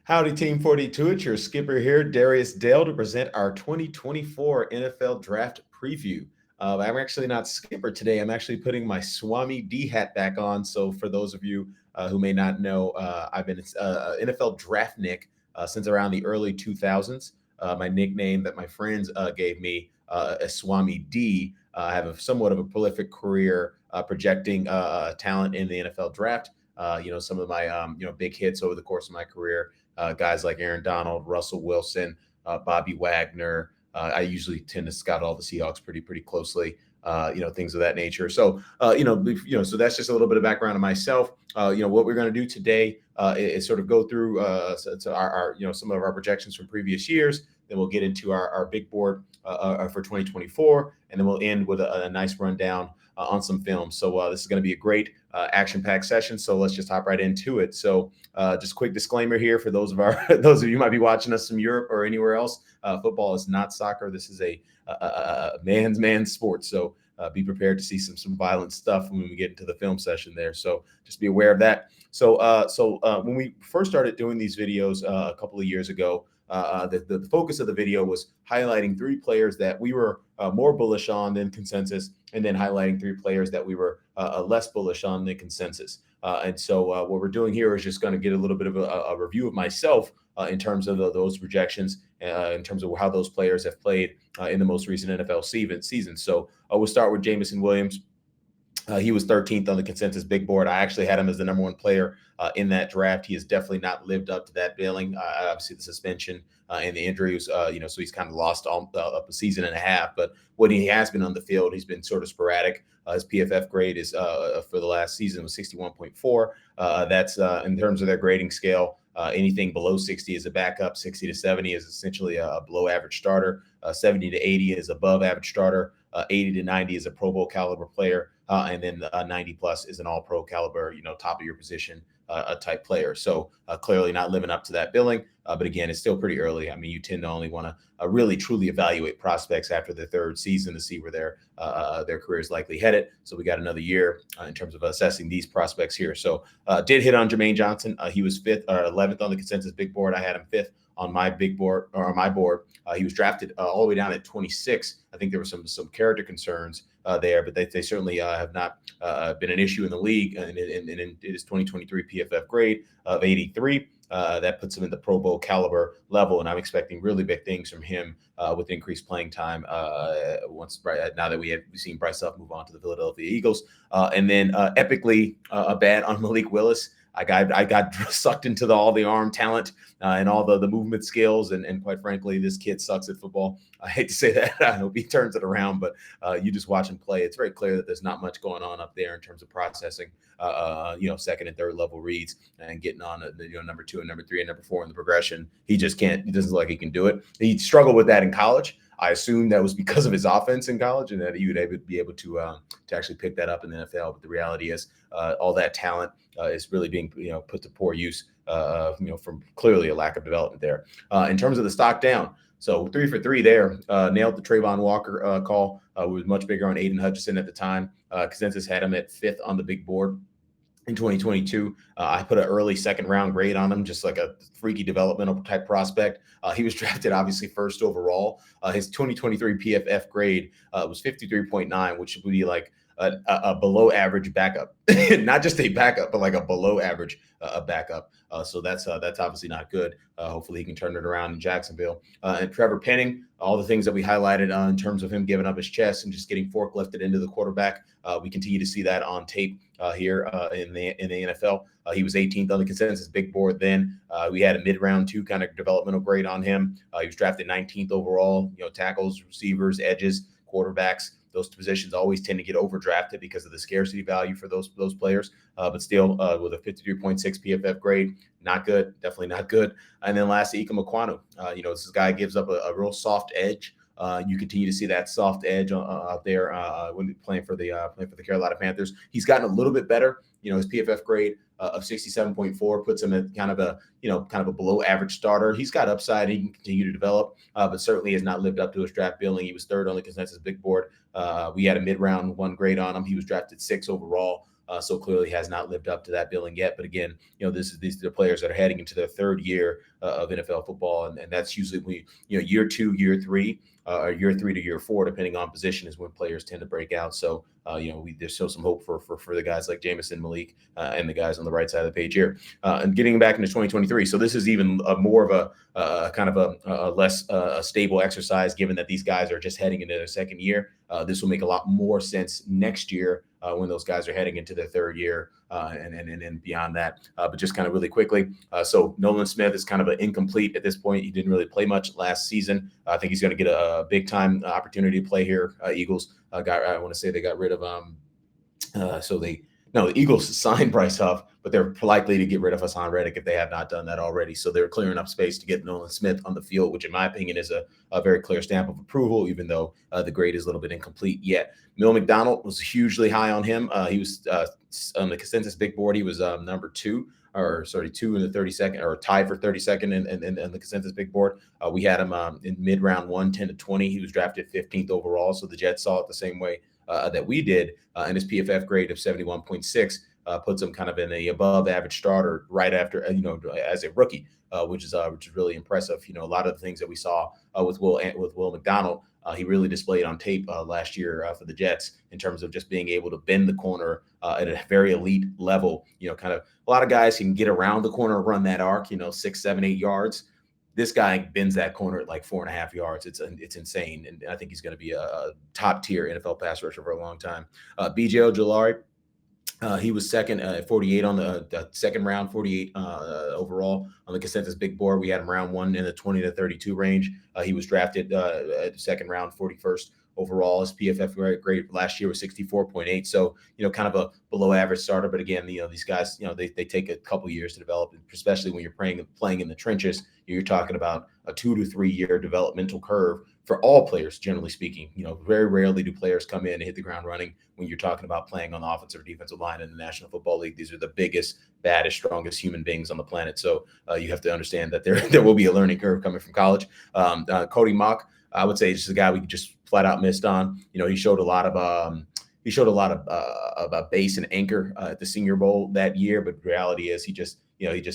Howdy, Team 42. It's your skipper here, Darius Dale, to present our 2024 NFL Draft Preview. I'm actually not skipper today. I'm actually putting my Swami D hat back on. So, for those of you who may not know, I've been NFL Draft Nick since around the early 2000s. My nickname that my friends gave me is Swami D. I have somewhat of a prolific career projecting talent in the NFL Draft. Some of my big hits over the course of my career. Guys like Aaron Donald, Russell Wilson, Bobby Wagner. I usually tend to scout all the Seahawks pretty closely. Things of that nature. So that's just a little bit of background on myself. What we're going to do today is sort of go through our some of our projections from previous years. Then we'll get into our big board for 2024, and then we'll end with a nice rundown on some films. So this is going to be a great action-packed session. So let's just hop right into it. So just a quick disclaimer here for those of those of you who might be watching us from Europe or anywhere else. Football is not soccer. This is a man's sport. So be prepared to see some violent stuff when we get into the film session there. So just be aware of that. So when we first started doing these videos a couple of years ago, the focus of the video was highlighting three players that we were more bullish on than consensus, and then highlighting three players that we were less bullish on than consensus. And so what we're doing here is just going to get a little bit of a review of myself in terms of those projections, in terms of how those players have played in the most recent NFL season. So we'll start with Jameson Williams. He was 13th on the consensus big board. I actually had him as the number one player in that draft. He has definitely not lived up to that billing. Obviously, the suspension and the injuries, so he's kind of lost up a season and a half. But when he has been on the field, he's been sort of sporadic. His PFF grade is for the last season was 61.4. That's in terms of their grading scale. Anything below 60 is a backup. 60 to 70 is essentially a below average starter. 70 to 80 is above average starter. 80 to 90 is a Pro Bowl caliber player. And then 90 plus is an all pro caliber, top of your position type player. So clearly not living up to that billing. But again, it's still pretty early. I mean, you tend to only want to really truly evaluate prospects after the third season to see where their career is likely headed. So we got another year in terms of assessing these prospects here. So did hit on Jermaine Johnson. He was 5th or 11th on the consensus big board. I had him 5th on my big board or on my board. He was drafted all the way down at 26. I think there were some character concerns there, but they certainly have not been an issue in the league. And in his 2023 PFF grade of 83, that puts him in the Pro Bowl caliber level, and I'm expecting really big things from him with increased playing time now that we've seen Bryce Huff move on to the Philadelphia Eagles. And then epically a bad on Malik Willis. I got sucked into all the arm talent and all the movement skills. And quite frankly, this kid sucks at football. I hate to say that. I hope he turns it around, but you just watch him play. It's very clear that there's not much going on up there in terms of processing, second and third level reads and getting on number 2 and number 3 and number 4 in the progression. He just can't. He doesn't look like he can do it. He struggled with that in college. I assume that was because of his offense in college and that he would be able to actually pick that up in the NFL. But the reality is all that talent is really being put to poor use from clearly a lack of development there. In terms of the stock down, so 3 for 3 there, nailed the Trayvon Walker call. Was much bigger on Aiden Hutchinson at the time. Consensus had him at 5th on the big board. In 2022, I put an early second round grade on him, just like a freaky developmental type prospect. He was drafted obviously 1st overall. His 2023 PFF grade was 53.9, which would be like a below average backup, not just a backup, but like a below average backup. So that's obviously not good. Hopefully he can turn it around in Jacksonville. And Trevor Penning, all the things that we highlighted in terms of him giving up his chest and just getting forklifted into the quarterback. We continue to see that on tape here in the NFL. He was 18th on the consensus big board. Then we had a mid-round 2 kind of developmental grade on him. He was drafted 19th overall. Tackles, receivers, edges, quarterbacks. Those positions always tend to get overdrafted because of the scarcity value for those players. But still, with a 53.6 PFF grade, not good, definitely not good. And then lastly, Ika Mekwonu. This guy gives up a real soft edge. You continue to see that soft edge out there when playing for the Carolina Panthers. He's gotten a little bit better. His PFF grade of 67.4 puts him at kind of a below average starter. He's got upside. He can continue to develop, but certainly has not lived up to his draft billing. He was 3rd on the consensus big board. We had a mid-round 1 grade on him. He was drafted 6th overall. So clearly has not lived up to that billing yet. But again, these are the players that are heading into their third year of NFL football, and that's usually when year two, year three, or year three to year four, depending on position, is when players tend to break out. So there's still some hope for the guys like Jamison, Malik, and the guys on the right side of the page here. And getting back into 2023, so this is even more of a kind of a less stable exercise, given that these guys are just heading into their second year. This will make a lot more sense next year when those guys are heading into their third year and beyond that. But just kind of really quickly, so Nolan Smith is kind of an incomplete at this point. He didn't really play much last season. I think he's going to get a big time opportunity to play here. Eagles I want to say they got rid of the Eagles signed Bryce Huff, but they're likely to get rid of Hassan Reddick if they have not done that already. So they're clearing up space to get Nolan Smith on the field, which in my opinion is a very clear stamp of approval, even though the grade is a little bit incomplete yet. Mil McDonald was hugely high on him. He was on the consensus big board. He was number two in the 32nd, or tied for 32nd in the consensus big board. We had him in mid round 1, 10 to 20. He was drafted 15th overall. So the Jets saw it the same way that we did, and his PFF grade of 71.6 puts him kind of in a above average starter right after, as a rookie, which is really impressive. A lot of the things that we saw with Will McDonald, he really displayed on tape last year for the Jets in terms of just being able to bend the corner at a very elite level. Kind of a lot of guys can get around the corner, run that arc, 6, 7, 8 yards. This guy bends that corner at like 4.5 yards. It's insane. And I think he's going to be a top tier NFL pass rusher for a long time. BJ Ojulari, he was second at 48 on the second round, 48 overall on the consensus big board. We had him round 1 in the 20 to 32 range. He was drafted at second round, 41st overall. His PFF grade last year was 64.8. So, kind of a below average starter. But again, these guys, they take a couple years to develop, especially when you're playing in the trenches. You're talking about a 2 to 3 year developmental curve for all players, generally speaking. Very rarely do players come in and hit the ground running when you're talking about playing on the offensive or defensive line in the National Football League. These are the biggest, baddest, strongest human beings on the planet. So you have to understand that there will be a learning curve coming from college. Cody Mock, I would say, is a guy we just flat out missed on. He showed a lot of base and anchor at the Senior Bowl that year, but the reality is he just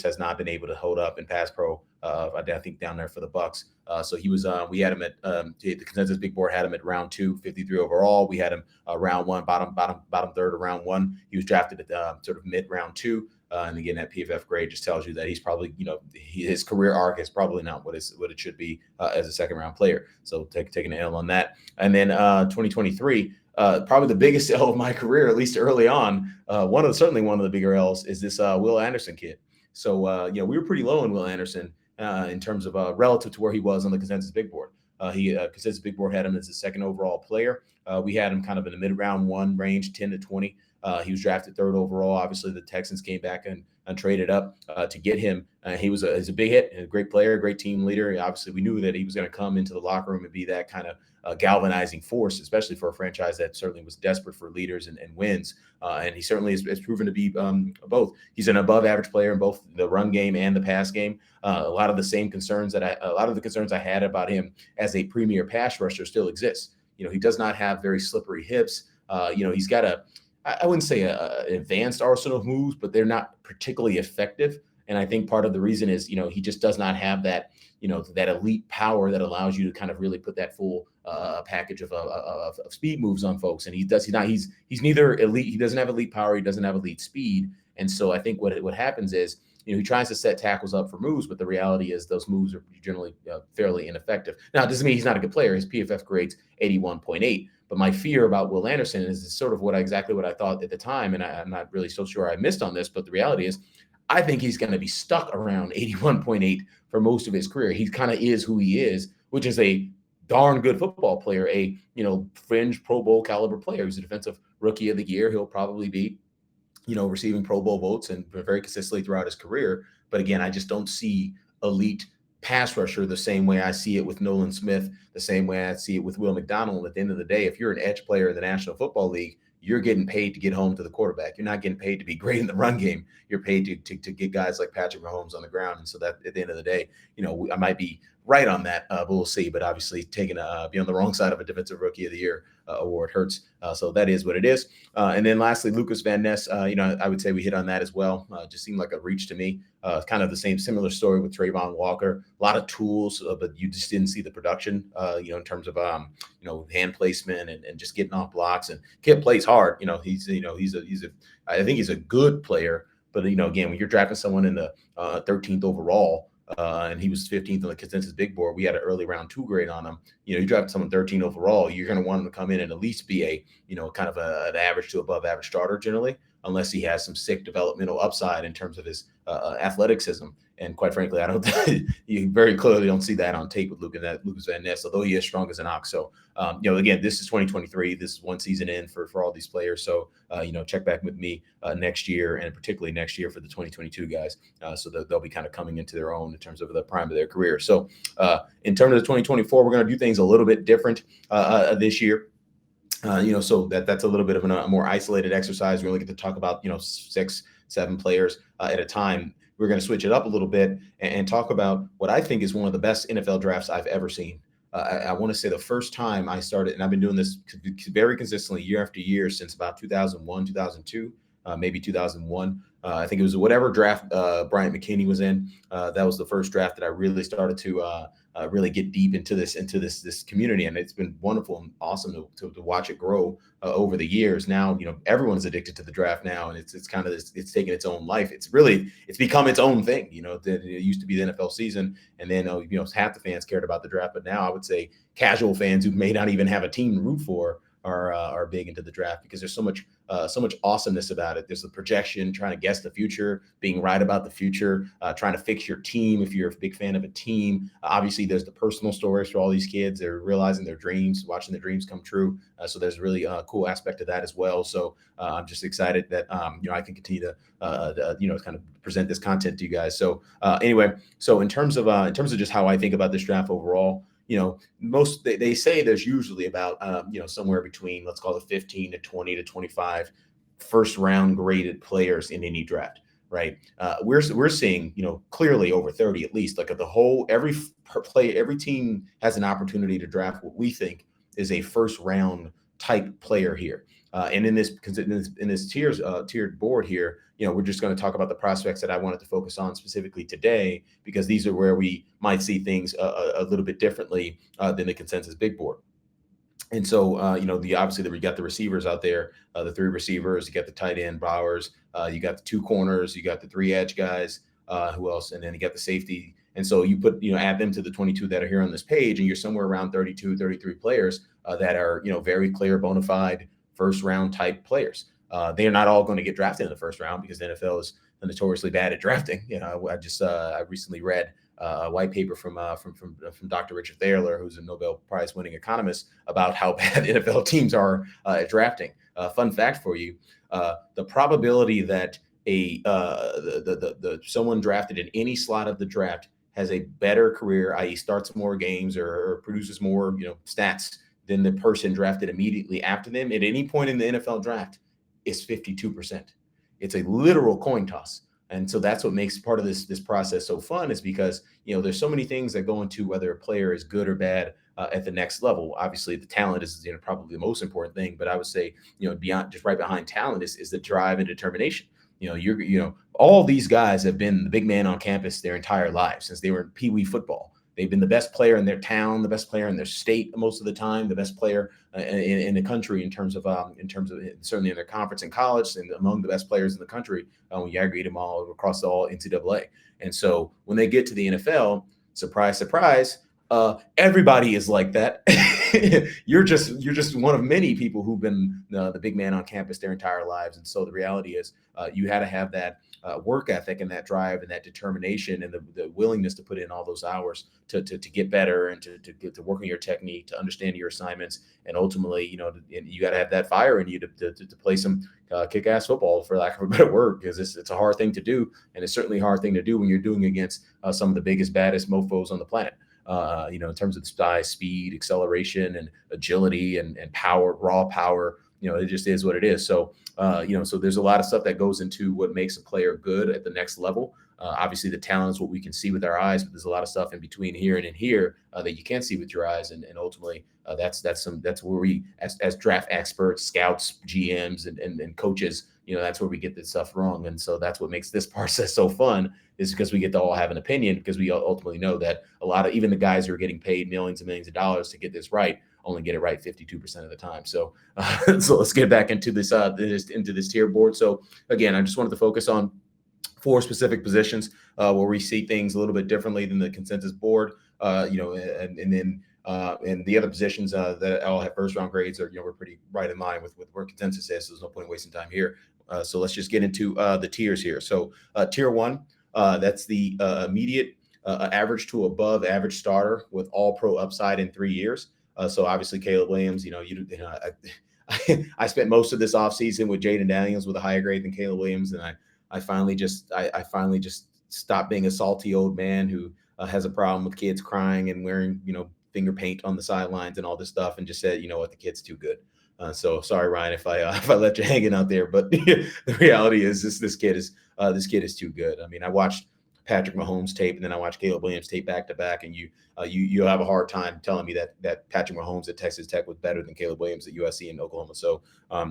has not been able to hold up in pass pro. I think down there for the Bucks. So he was. We had him at the consensus big board had him at round 2, 53 overall. We had him round 1, bottom third of round 1. He was drafted at sort of mid round 2. And again, that PFF grade just tells you that he's probably, his career arc is probably not what it should be as a second round player. So taking an L on that. And then 2023. Probably the biggest L of my career, at least early on. Certainly one of the bigger L's is this Will Anderson kid. So we were pretty low on Will Anderson in terms of relative to where he was on the consensus big board. Consensus big board had him as the second overall player. We had him kind of in the mid round 1 range, 10 to 20. He was drafted third overall. Obviously, the Texans came back and traded up to get him. He's a big hit, a great player, great team leader. Obviously, we knew that he was going to come into the locker room and be that kind of galvanizing force, especially for a franchise that certainly was desperate for leaders and wins. And he certainly has proven to be both. He's an above average player in both the run game and the pass game. A lot of the concerns I had about him as a premier pass rusher still exists. He does not have very slippery hips. He's got I wouldn't say an advanced arsenal of moves, but they're not particularly effective. And I think part of the reason is, he just does not have that, that elite power that allows you to kind of really put that full package of speed moves on folks. And he's neither elite. He doesn't have elite power. He doesn't have elite speed. And so I think what happens is, he tries to set tackles up for moves, but the reality is those moves are generally fairly ineffective. Now, it doesn't mean he's not a good player. His PFF grade's 81.8. But my fear about Will Anderson is sort of exactly what I thought at the time, and I'm not really so sure I missed on this, but the reality is I think he's going to be stuck around 81.8 for most of his career. He kind of is who he is, which is a darn good football player, a fringe Pro Bowl caliber player. He's a defensive rookie of the year. He'll probably be receiving Pro Bowl votes and very consistently throughout his career. But again, I just don't see elite pass rusher the same way I see it with Nolan Smith, the same way I see it with Will McDonald. At the end of the day, if you're an edge player in the National Football League, you're getting paid to get home to the quarterback. You're not getting paid to be great in the run game. You're paid to get guys like Patrick Mahomes on the ground. And so that at the end of the day, I might be right on that, but we'll see. But obviously taking be on the wrong side of a defensive rookie of the year award hurts. So that is what it is. And then lastly, Lucas Van Ness, I would say we hit on that as well. Just seemed like a reach to me. Kind of the similar story with Trayvon Walker. A lot of tools, but you just didn't see the production, in terms of, hand placement and just getting off blocks. And Kid plays hard. I think he's a good player. But, again, when you're drafting someone in the 13th overall, and he was 15th on the consensus big board, we had an early round 2 grade on him. You draft someone 13 overall, you're going to want him to come in and at least be a, kind of an average to above average starter generally, unless he has some sick developmental upside in terms of his athleticism. And quite frankly, I don't. You very clearly don't see that on tape with Lucas Van Ness, although he is strong as an ox. So, again, this is 2023. This is one season in for all these players. So, check back with me next year, and particularly next year for the 2022 guys. So they'll be kind of coming into their own in terms of the prime of their career. So, in terms of the 2024, we're going to do things a little bit different this year. So that's a little bit of a more isolated exercise. We only get to talk about 6, 7 players at a time. We're going to switch it up a little bit and talk about what I think is one of the best NFL drafts I've ever seen. I want to say the first time I started, and I've been doing this very consistently year after year since about 2001, 2002, maybe 2001. I think it was whatever draft Bryant McKinney was in. That was the first draft that I really started to really get deep into this community, and it's been wonderful and awesome to watch it grow over the years. Now, everyone's addicted to the draft now, and it's kind of it's taken its own life. It's become its own thing. It used to be the NFL season, and then half the fans cared about the draft, but now I would say casual fans who may not even have a team to root for are big into the draft because there's so much awesomeness about it. There's the projection, trying to guess the future, being right about the future, trying to fix your team if you're a big fan of a team. Obviously, there's the personal stories for all these kids. They're realizing their dreams, watching their dreams come true. So there's a really cool aspect of that as well. So I'm just excited that I can continue to kind of present this content to you guys. So anyway, so in terms of just how I think about this draft overall. They say there's usually about, somewhere between, let's call it 15 to 20 to 25 first round graded players in any draft, right? We're seeing, clearly over 30 at least. Like every team has an opportunity to draft what we think is a first round type player here. And in this tiered board here, we're just going to talk about the prospects that I wanted to focus on specifically today, because these are where we might see things a little bit differently than the consensus big board. And so, obviously we got the receivers out there, the 3 receivers, you got the tight end Bowers, you got the 2 corners, you got the 3 edge guys, who else? And then you got the safety. And so you add them to the 22 that are here on this page, and you're somewhere around 32, 33 players that are, very clear, bona fide first round type players. They are not all going to get drafted in the first round because the NFL is notoriously bad at drafting. I recently read a white paper from Dr. Richard Thaler, who's a Nobel Prize winning economist, about how bad NFL teams are at drafting. Fun fact for you: the probability that someone drafted in any slot of the draft has a better career, i.e., starts more games or produces more stats than the person drafted immediately after them at any point in the NFL draft is 52%. It's a literal coin toss. And so that's what makes part of this process so fun, is because, there's so many things that go into whether a player is good or bad at the next level. Obviously, the talent is probably the most important thing, but I would say, beyond, just right behind talent is the drive and determination. All these guys have been the big man on campus their entire lives since they were in Pee Wee football. They've been the best player in their town, the best player in their state most of the time, the best player in the country in terms of certainly in their conference in college, and among the best players in the country when you aggregate them all across all NCAA. And so when they get to the NFL, surprise, surprise, everybody is like that. You're just one of many people who've been the big man on campus their entire lives. And so the reality is you had to have that work ethic and that drive and that determination and the willingness to put in all those hours to get better and to work on your technique, to understand your assignments. And ultimately, you got to have that fire in you to play some kick-ass football, for lack of a better word, because it's a hard thing to do. And it's certainly a hard thing to do when you're doing against some of the biggest, baddest mofos on the planet. In terms of size, speed, acceleration, and agility and power, raw power, it just is what it is. So, so there's a lot of stuff that goes into what makes a player good at the next level. Obviously, the talent is what we can see with our eyes, but there's a lot of stuff in between here and in here that you can't see with your eyes, and ultimately that's where we as draft experts, scouts, GMs, and coaches, that's where we get this stuff wrong, and so that's what makes this process so fun is because we get to all have an opinion because we ultimately know that a lot of even the guys who are getting paid millions and millions of dollars to get this right only get it right 52% of the time. So, so let's get back into this into this tier board. So again, I just wanted to focus on four specific positions where we see things a little bit differently than the consensus board. And then and the other positions that all have first round grades are we're pretty right in line with where consensus is. So there's no point in wasting time here. So let's just get into the tiers here. So tier one, that's the immediate average to above average starter with all pro upside in 3 years. So obviously Caleb Williams, I spent most of this offseason with Jaden Daniels with a higher grade than Caleb Williams, and I finally just stopped being a salty old man who has a problem with kids crying and wearing finger paint on the sidelines and all this stuff, and just said, what, the kid's too good. So sorry, Ryan, if I let you hanging out there, but the reality is this kid is too good. I mean, I watched Patrick Mahomes tape, and then I watched Caleb Williams tape back to back, and you have a hard time telling me that Patrick Mahomes at Texas Tech was better than Caleb Williams at USC and Oklahoma. So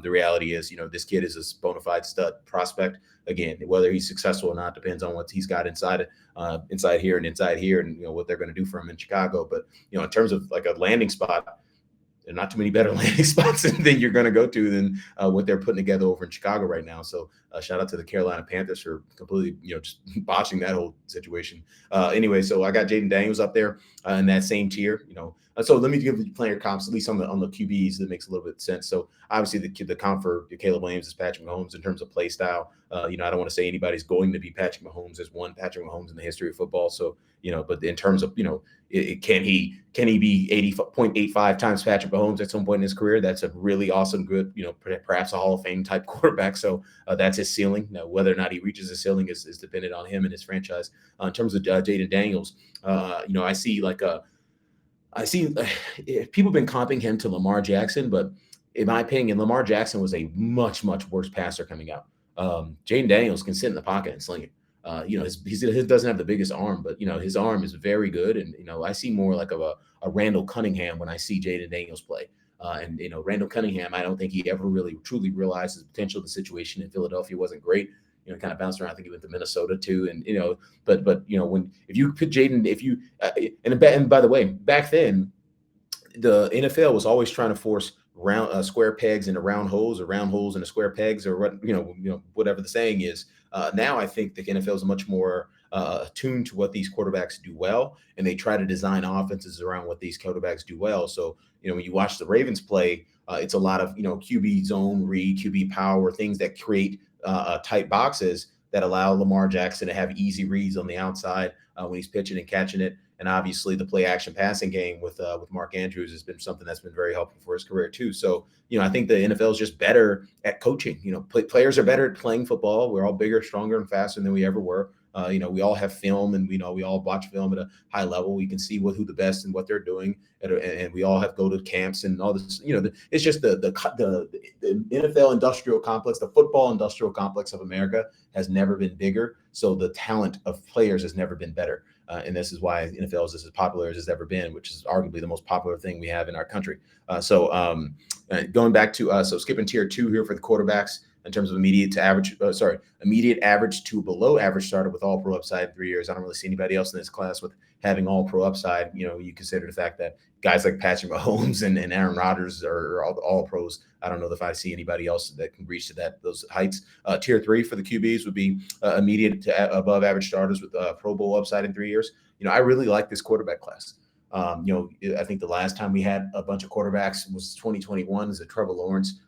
the reality is, this kid is a bona fide stud prospect. Again, whether he's successful or not depends on what he's got inside here, and what they're going to do for him in Chicago. But in terms of like a landing spot, there are not too many better landing spots than you're going to go to than what they're putting together over in Chicago right now. So shout out to the Carolina Panthers for completely, just botching that whole situation. Anyway, so I got Jaden Daniels up there in that same tier, So let me give the player comps, at least on the QBs, that makes a little bit of sense. So obviously the comp for Caleb Williams is Patrick Mahomes in terms of play style. I don't want to say anybody's going to be Patrick Mahomes. There's one Patrick Mahomes in the history of football. So, but in terms of, can he be 80.85 times Patrick Mahomes at some point in his career? That's a really awesome, good, perhaps a Hall of Fame type quarterback. So that's his ceiling. Now, whether or not he reaches his ceiling is dependent on him and his franchise. In terms of Jaden Daniels, I see people have been comping him to Lamar Jackson, but in my opinion, Lamar Jackson was a much, much worse passer coming out. Jaden Daniels can sit in the pocket and sling it. He doesn't have the biggest arm, but his arm is very good. And I see more like of a Randall Cunningham when I see Jaden Daniels play. And Randall Cunningham, I don't think he ever really truly realized his potential. The situation in Philadelphia wasn't great. Kind of bounced around. I think he went to Minnesota too, and but if you put Jaden, and by the way, back then, the NFL was always trying to force round square pegs into round holes, or round holes into square pegs, or what whatever the saying is. Now I think the NFL is much more attuned to what these quarterbacks do well, and they try to design offenses around what these quarterbacks do well. So when you watch the Ravens play, it's a lot of QB zone read, QB power, things that create tight boxes that allow Lamar Jackson to have easy reads on the outside when he's pitching and catching it. And obviously the play action passing game with Mark Andrews has been something that's been very helpful for his career too. So, I think the NFL is just better at coaching. Players are better at playing football. We're all bigger, stronger, and faster than we ever were. We all have film, and we all watch film at a high level. We can see who the best and what they're doing, and we all have go to camps and all this. It's just the NFL industrial complex, the football industrial complex of America has never been bigger. So the talent of players has never been better, and this is why NFL is as popular as it's ever been, which is arguably the most popular thing we have in our country. Going back to so skipping tier 2 here for the quarterbacks. In terms of immediate average to below average starter with all pro upside in 3 years. I don't really see anybody else in this class with having all pro upside. You consider the fact that guys like Patrick Mahomes and Aaron Rodgers are all pros. I don't know if I see anybody else that can reach to those heights. Tier 3 for the QBs would be immediate to above average starters with Pro Bowl upside in 3 years. I really like this quarterback class. I think the last time we had a bunch of quarterbacks was 2021 as a Trevor Lawrence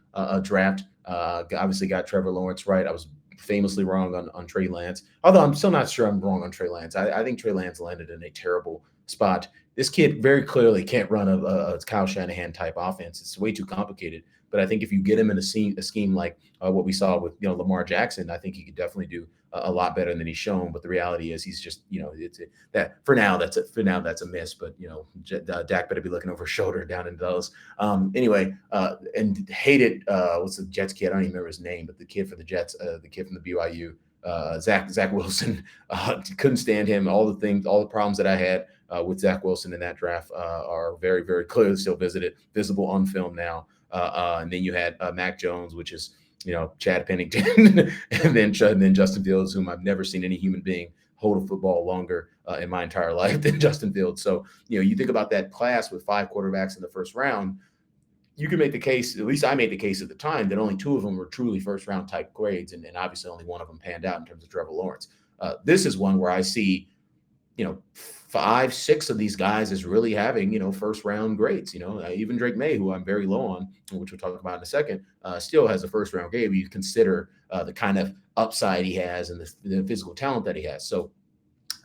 draft. Obviously got Trevor Lawrence right. I was famously wrong on Trey Lance, although I'm still not sure I'm wrong on Trey Lance. I think Trey Lance landed in a terrible spot. This kid very clearly can't run a Kyle Shanahan type offense. It's way too complicated. But I think if you get him in a scheme like what we saw with Lamar Jackson, I think he could definitely do a lot better than he's shown. But the reality is he's just for now that's a miss. But Dak better be looking over his shoulder down in Dallas. Anyway, and hated what's the Jets kid? I don't even remember his name, but the kid for the Jets, the kid from the BYU. Zach Wilson, couldn't stand him. All the things, all the problems that I had with Zach Wilson in that draft are very, very clearly still visible on film now. And then you had Mac Jones, which is Chad Pennington, and then Justin Fields, whom I've never seen any human being hold a football longer in my entire life than Justin Fields. So you think about that class with 5 quarterbacks in the first round. You can make the case, at least I made the case at the time, that only 2 of them were truly first round type grades, and obviously only one of them panned out in terms of Trevor Lawrence. This is one where I see 5, 6 of these guys is really having first round grades. Even Drake May, who I'm very low on, which we'll talk about in a second, still has a first round grade. You consider the kind of upside he has and the physical talent that he has. So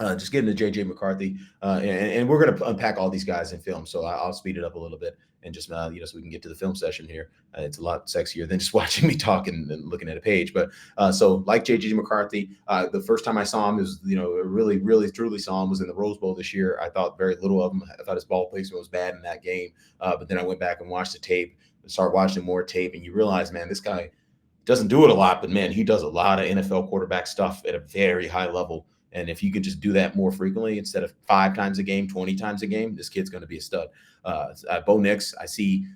just getting to JJ McCarthy, and we're going to unpack all these guys in film, so I'll speed it up a little bit and just so we can get to the film session here. It's a lot sexier than just watching me talk and looking at a page. But so like JJ McCarthy, the first time I saw him is really, really, truly saw him was in the Rose Bowl this year. I thought very little of him. I thought his ball placement was bad in that game, but then I went back and watched the tape, started watching more tape, and you realize, man, this guy doesn't do it a lot, but man, he does a lot of NFL quarterback stuff at a very high level. And if you could just do that more frequently instead of 5 times a game, 20 times a game, this kid's going to be a stud. Bo Nix, I see,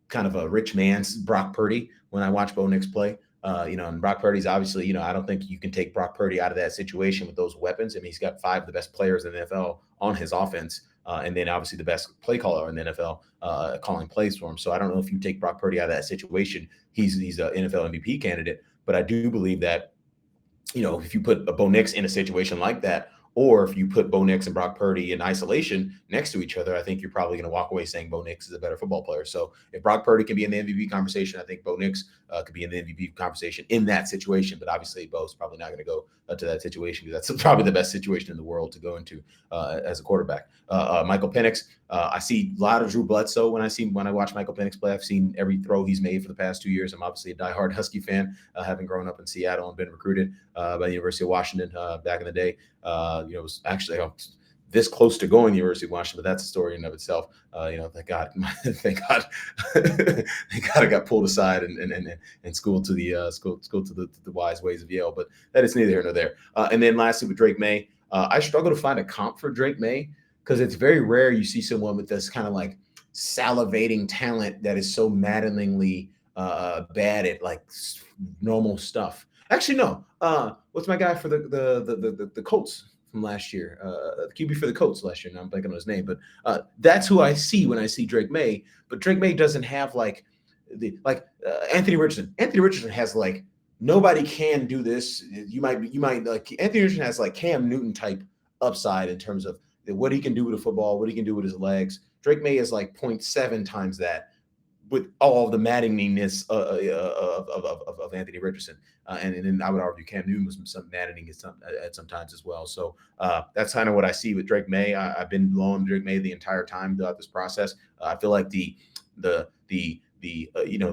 kind of a rich man's Brock Purdy when I watch Bo Nix play. And Brock Purdy's obviously, I don't think you can take Brock Purdy out of that situation with those weapons. I mean, he's got 5 of the best players in the NFL on his offense, and then obviously the best play caller in the NFL calling plays for him. So I don't know if you take Brock Purdy out of that situation, he's an NFL MVP candidate. But I do believe that, if you put a Bo Nix in a situation like that, or if you put Bo Nix and Brock Purdy in isolation next to each other, I think you're probably going to walk away saying Bo Nix is a better football player. So if Brock Purdy can be in the MVP conversation, I think Bo Nix could be in the MVP conversation in that situation. But obviously, Bo's probably not going to go to that situation because that's probably the best situation in the world to go into as a quarterback. Michael Penix, I see a lot of Drew Bledsoe when I watch Michael Penix play. I've seen every throw he's made for the past 2 years. I'm obviously a diehard Husky fan, having grown up in Seattle and been recruited by the University of Washington back in the day. It was actually this close to going to the University of Washington, but that's a story in and of itself. Thank God, thank God, thank God I got pulled aside and schooled to the wise ways of Yale. But that is neither here nor there. And then lastly, with Drake May, I struggle to find a comp for Drake May because it's very rare you see someone with this kind of like salivating talent that is so maddeningly bad at like normal stuff. Actually, no. What's my guy for the Colts from last year? The QB for the Colts last year. Now I'm blanking on his name, but that's who I see when I see Drake May. But Drake May doesn't have like Anthony Richardson. Anthony Richardson has like nobody can do this. You might like Anthony Richardson has like Cam Newton type upside in terms of what he can do with a football, what he can do with his legs. Drake May is like 0.7 times that, with all of the maddeningness of Anthony Richardson. And then I would argue Cam Newton was some maddening at sometimes as well. So that's kind of what I see with Drake May. I've been low on Drake May the entire time throughout this process. I feel like the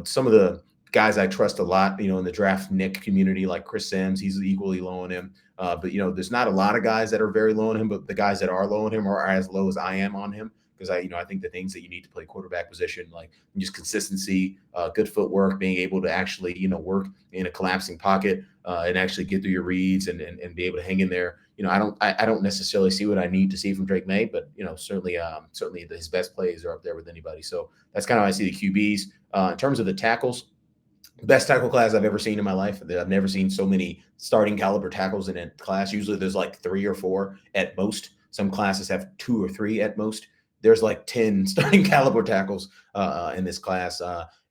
some of the guys I trust a lot, in the draft Nick community, like Chris Sims, he's equally low on him. But there's not a lot of guys that are very low on him, but the guys that are low on him are as low as I am on him. Because I think the things that you need to play quarterback position, like just consistency, good footwork, being able to actually, work in a collapsing pocket and actually get through your reads and be able to hang in there. I don't necessarily see what I need to see from Drake May, but certainly his best plays are up there with anybody. So that's kind of how I see the QBs. In terms of the tackles, best tackle class I've ever seen in my life. I've never seen so many starting caliber tackles in a class. Usually there's like 3 or 4 at most. Some classes have 2 or 3 at most. There's like 10 starting caliber tackles in this class.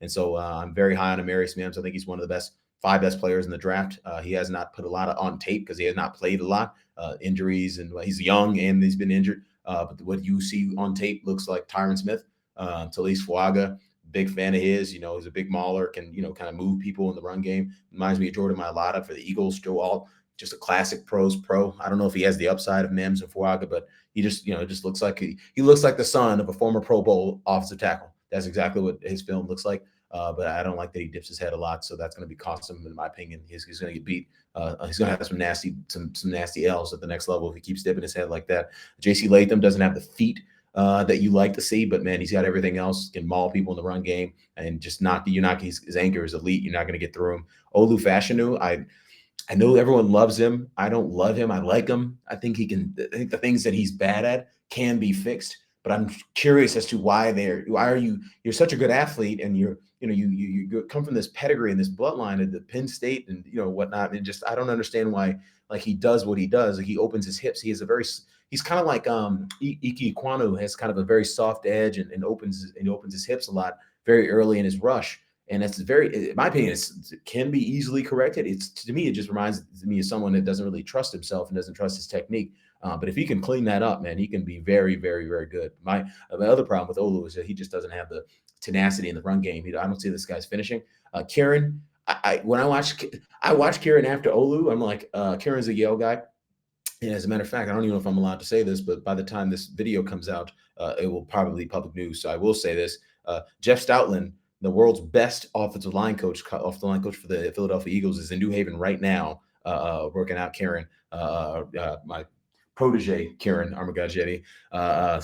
And so I'm very high on Amarius Mims. I think he's one of the 5 best players in the draft. He has not put a lot on tape because he has not played a lot. Injuries, and he's young and he's been injured. But what you see on tape looks like Tyron Smith, Talise Fuaga. Big fan of his. He's a big mauler, can, kind of move people in the run game. Reminds me of Jordan Mailata for the Eagles. Joe Alt, just a classic pro. I don't know if he has the upside of Mims and Fuaga, but he just, just looks like he looks like the son of a former Pro Bowl offensive tackle. That's exactly what his film looks like. But I don't like that he dips his head a lot, so that's going to be cost him, in my opinion. He's going to get beat. He's going to have some nasty L's at the next level if he keeps dipping his head like that. J.C. Latham doesn't have the feet that you like to see, but man, he's got everything else. Can maul people in the run game, and just his anchor is elite. You're not going to get through him. Olu Fashanu, I know everyone loves him. I don't love him. I like him. I think the things that he's bad at can be fixed. But I'm curious as to why are you're such a good athlete and you come from this pedigree and this bloodline of the Penn State and whatnot. And just I don't understand why like he does what he does. Like he opens his hips. He's kind of like Iki Kwanu has kind of a very soft edge and opens his hips a lot very early in his rush. And it's very, in my opinion, it can be easily corrected. It's to me, it just reminds me of someone that doesn't really trust himself and doesn't trust his technique. But if he can clean that up, man, he can be very, very, very good. My other problem with Olu is that he just doesn't have the tenacity in the run game. I don't see this guy's finishing. Kieran, when I watch Kieran after Olu, I'm like, Kieran's a Yale guy. And as a matter of fact, I don't even know if I'm allowed to say this, but by the time this video comes out, it will probably be public news. So I will say this: Jeff Stoutland, the world's best offensive line coach for the Philadelphia Eagles, is in New Haven right now, working out Kieran, my protege, Kieran Armagajeti. I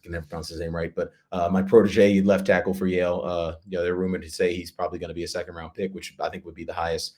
can never pronounce his name right, but my protege, left tackle for Yale. They're rumored to say he's probably going to be a second-round pick, which I think would be the highest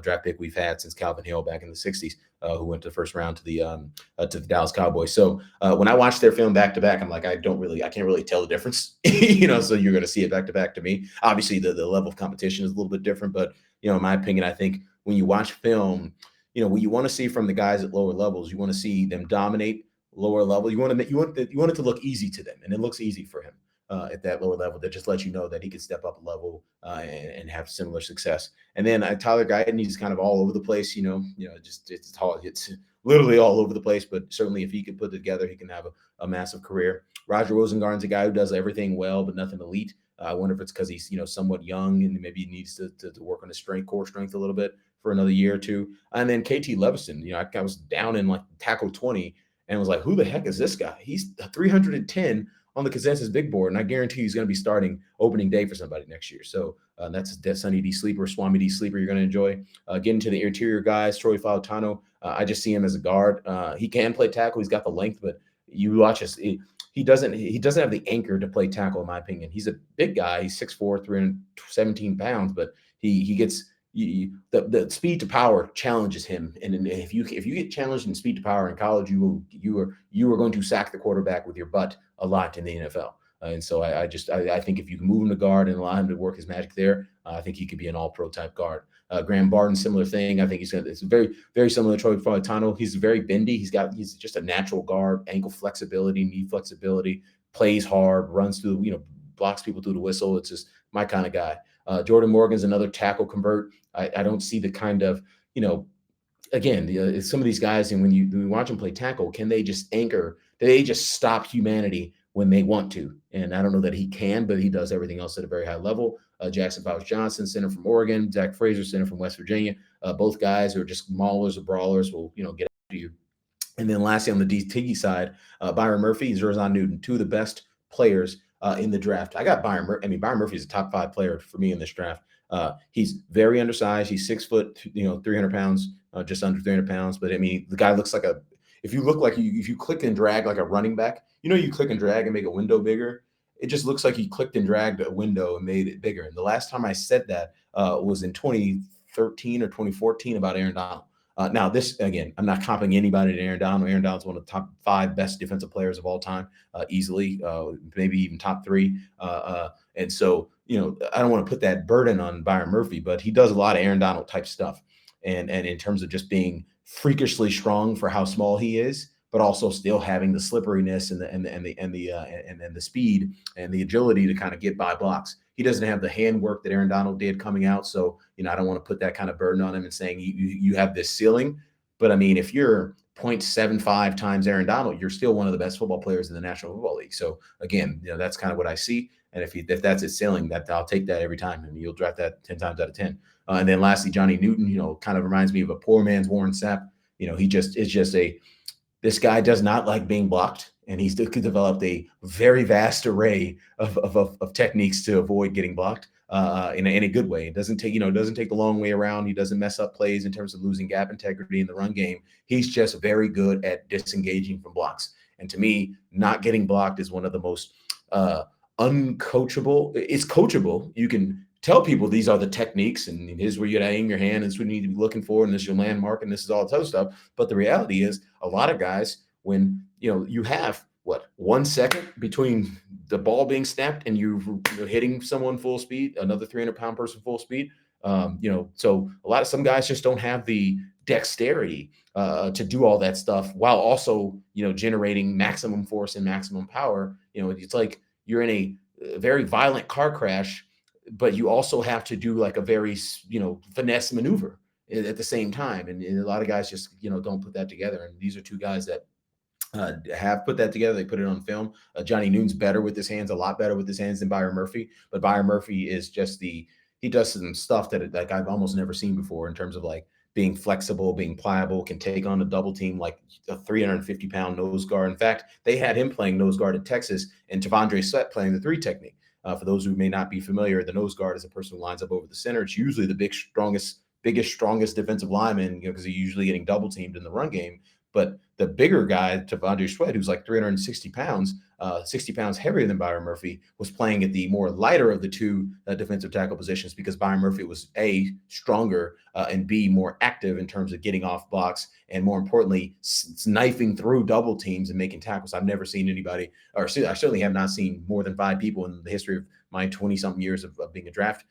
draft pick we've had since Calvin Hill back in the '60s, who went to the first round to the Dallas Cowboys. So when I watch their film back to back, I'm like, I can't really tell the difference, So you're going to see it back to back to me. Obviously, the level of competition is a little bit different, but in my opinion, I think when you watch film, what you want to see from the guys at lower levels, you want to see them dominate lower level. You want it to look easy to them, and it looks easy for him. At that lower level, that just lets you know that he can step up a level and have similar success. And then Tyler Guyton, he's kind of all over the place. It's literally all over the place. But certainly, if he could put it together, he can have a massive career. Roger Rosengarten's a guy who does everything well, but nothing elite. I wonder if it's because he's somewhat young and maybe he needs to work on his core strength a little bit for another year or two. And then KT Levison, I was down in like tackle 20 and was like, who the heck is this guy? He's 310 on the consensus big board, and I guarantee he's going to be starting opening day for somebody next year. So that's Sunny D sleeper, Swami D sleeper you're going to enjoy. Getting to the interior guys, Troy Fautano, I just see him as a guard. He can play tackle. He's got the length, but you watch us. He doesn't have the anchor to play tackle, in my opinion. He's a big guy. He's 6'4", 317 pounds, but he gets the speed to power challenges him. And if you get challenged in speed to power in college, you are going to sack the quarterback with your butt a lot in the NFL. And so I think if you can move him to guard and allow him to work his magic there, I think he could be an all-pro type guard. Graham Barton, similar thing. I think it's very, very similar to Troy Fautano. He's very bendy. He's just a natural guard, ankle flexibility, knee flexibility, plays hard, runs through, blocks people through the whistle. It's just my kind of guy. Jordan Morgan's another tackle convert. I don't see the kind of, again, some of these guys, and when you watch them play tackle, can they just anchor? Do they just stop humanity when they want to? And I don't know that he can, but he does everything else at a very high level. Jackson Powers Johnson, center from Oregon. Zach Fraser, center from West Virginia. Both guys are just maulers or brawlers, will get after you. And then lastly, on the DT side, Byron Murphy, Zerzan Newton, two of the best players in the draft. I got Byron Murphy. I mean, Byron Murphy is a top 5 player for me in this draft. He's very undersized. He's 6 foot, 300 pounds, just under 300 pounds. But I mean, the guy looks like if you click and drag like a running back, you click and drag and make a window bigger. It just looks like he clicked and dragged a window and made it bigger. And the last time I said that was in 2013 or 2014 about Aaron Donald. Now, this, again, I'm not comping anybody to Aaron Donald. Aaron Donald's one of the top 5 best defensive players of all time, easily, maybe even top 3. And so, I don't want to put that burden on Byron Murphy, but he does a lot of Aaron Donald type stuff. And in terms of just being freakishly strong for how small he is, but also still having the slipperiness and the speed and the agility to kind of get by blocks. He doesn't have the handwork that Aaron Donald did coming out. So, I don't want to put that kind of burden on him and saying you have this ceiling. But I mean, if you're 0.75 times Aaron Donald, you're still one of the best football players in the National Football League. So again, that's kind of what I see. And if that's his ceiling, that I'll take that every time. I mean, you'll draft that 10 times out of 10. And then lastly, Johnny Newton, kind of reminds me of a poor man's Warren Sapp. This guy does not like being blocked, and he's developed a very vast array of techniques to avoid getting blocked in a good way. It doesn't take the long way around. He doesn't mess up plays in terms of losing gap integrity in the run game. He's just very good at disengaging from blocks. And to me, not getting blocked is one of the most uncoachable. It's coachable. You can tell people these are the techniques and here's where you gotta aim your hand and this is what you need to be looking for and this is your landmark and this is all this other stuff. But the reality is a lot of guys, when you have what 1 second between the ball being snapped and you're hitting someone full speed, another 300-pound person full speed. So some guys just don't have the dexterity to do all that stuff while also generating maximum force and maximum power. It's like you're in a very violent car crash, but you also have to do like a very finesse maneuver at the same time, and a lot of guys just don't put that together. And these are two guys that have put that together. They put it on film. Johnny Noon's better with his hands, a lot better with his hands than Byron Murphy. But Byron Murphy is just he does some stuff that like I've almost never seen before in terms of like being flexible, being pliable, can take on a double team like a 350-pound nose guard. In fact, they had him playing nose guard in Texas and Tavondre Sweat playing the three technique. For those who may not be familiar, the nose guard is a person who lines up over the center. It's usually the biggest, strongest defensive lineman, because he's usually getting double teamed in the run game. But the bigger guy, Tavondre Sweat, who's like 360 pounds, 60 pounds heavier than Byron Murphy, was playing at the more lighter of the two defensive tackle positions because Byron Murphy was A, stronger, and B, more active in terms of getting off blocks and, more importantly, knifing through double teams and making tackles. I've never seen anybody, or I certainly have not seen more than 5 people in the history of my 20-something years of being a draft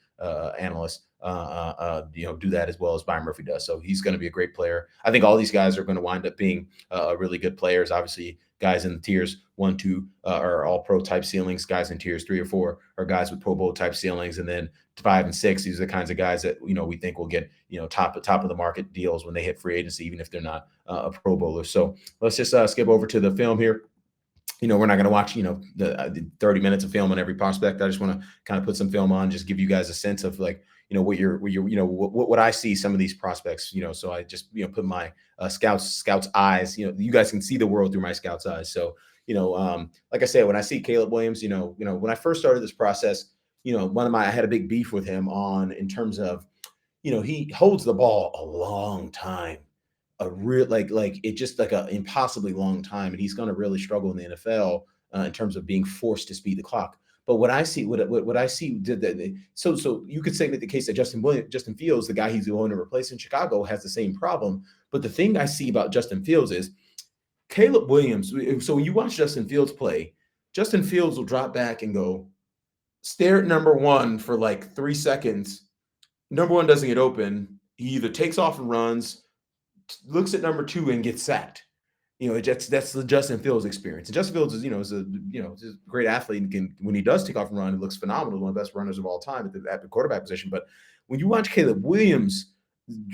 analyst do that as well as Byron Murphy does. So he's going to be a great player. I think all these guys are going to wind up being really good players. Obviously, guys in tiers 1, 2 are all pro type ceilings. Guys in tiers 3 or 4 are guys with Pro Bowl type ceilings, and then 5 and 6, these are the kinds of guys that we think will get top of the market deals when they hit free agency, even if they're not a Pro Bowler. So let's just skip over to the film here. We're not going to watch, the 30 minutes of film on every prospect. I just want to kind of put some film on, just give you guys a sense of like, what I see some of these prospects, so I just, put my scouts eyes, you guys can see the world through my scouts eyes. So, like I said, when I see Caleb Williams, when I first started this process, I had a big beef with him in terms of, he holds the ball a long time. A real like it just like a impossibly long time, and he's going to really struggle in the NFL in terms of being forced to speed the clock. But what I see, what I see, so you could say that the case that Justin Fields, the guy he's going to replace in Chicago, has the same problem. But the thing I see about Justin Fields is Caleb Williams. So when you watch Justin Fields play, Justin Fields will drop back and go stare at number 1 for like 3 seconds. Number 1 doesn't get open. He either takes off and runs, looks at number 2 and gets sacked. That's the Justin Fields experience. And Justin Fields is a great athlete, and when he does take off and run, it looks phenomenal. One of the best runners of all time at the quarterback position. But when you watch Caleb Williams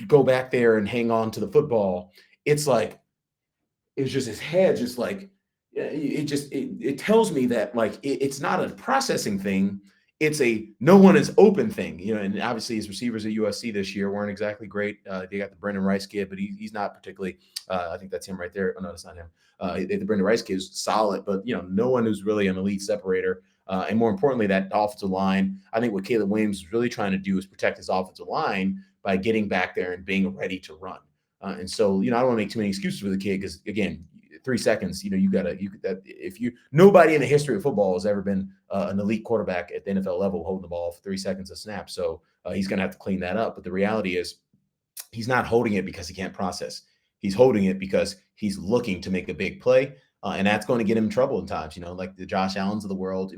go back there and hang on to the football, it's just his head, just like it tells me that like it's not a processing thing. It's a no one is open thing, and obviously his receivers at USC this year weren't exactly great. They got the Brendan Rice kid, but he's not particularly, I think that's him right there. Oh, no, that's not him. The Brendan Rice kid is solid, but, no one who's really an elite separator. And more importantly, that offensive line, I think what Caleb Williams is really trying to do is protect his offensive line by getting back there and being ready to run. And so, I don't want to make too many excuses for the kid because, again, 3 seconds, nobody in the history of football has ever been an elite quarterback at the NFL level holding the ball for 3 seconds a snap. So he's going to have to clean that up. But the reality is he's not holding it because he can't process. He's holding it because he's looking to make a big play. And that's going to get him in trouble in times, like the Josh Allens of the world.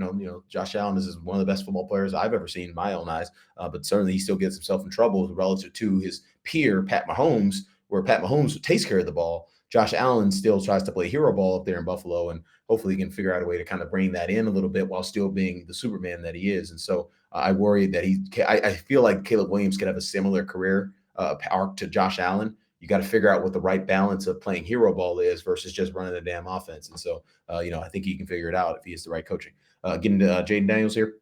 Josh Allen is one of the best football players I've ever seen in my own eyes. But certainly he still gets himself in trouble relative to his peer, Pat Mahomes, where Pat Mahomes takes care of the ball. Josh Allen still tries to play hero ball up there in Buffalo, and hopefully he can figure out a way to kind of bring that in a little bit while still being the Superman that he is. And so I worry that I feel like Caleb Williams could have a similar career arc to Josh Allen. You got to figure out what the right balance of playing hero ball is versus just running the damn offense. And so, I think he can figure it out if he has the right coaching. Getting to Jaden Daniels here.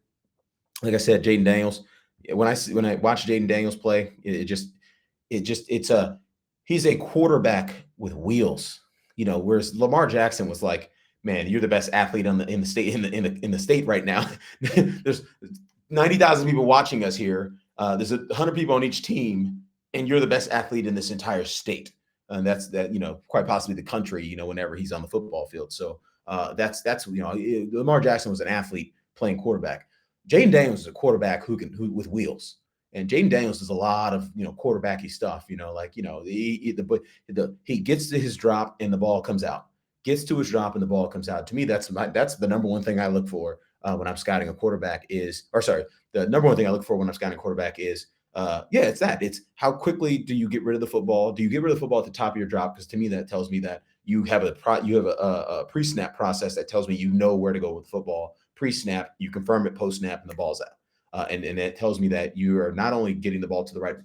Like I said, Jaden Daniels, when I watch Jaden Daniels play, he's a quarterback with wheels, whereas Lamar Jackson was like, man, you're the best athlete in the state right now. There's 90,000 people watching us here. There's 100 people on each team, and you're the best athlete in this entire state. And that's quite possibly the country, whenever he's on the football field. So that's Lamar Jackson was an athlete playing quarterback. Jaden Daniels is a quarterback who with wheels. And Jaden Daniels does a lot of quarterbacky stuff. Like he gets to his drop and the ball comes out. Gets to his drop and the ball comes out. To me, that's the number one thing I look for when I'm scouting a quarterback is, or sorry, the number one thing I look for when I'm scouting a quarterback is, it's how quickly do you get rid of the football? Do you get rid of the football at the top of your drop? Because to me, that tells me that you have a pre-snap process that tells me you know where to go with the football. Pre-snap, you confirm it post-snap, and the ball's out. And it tells me that you are not only getting the ball to the right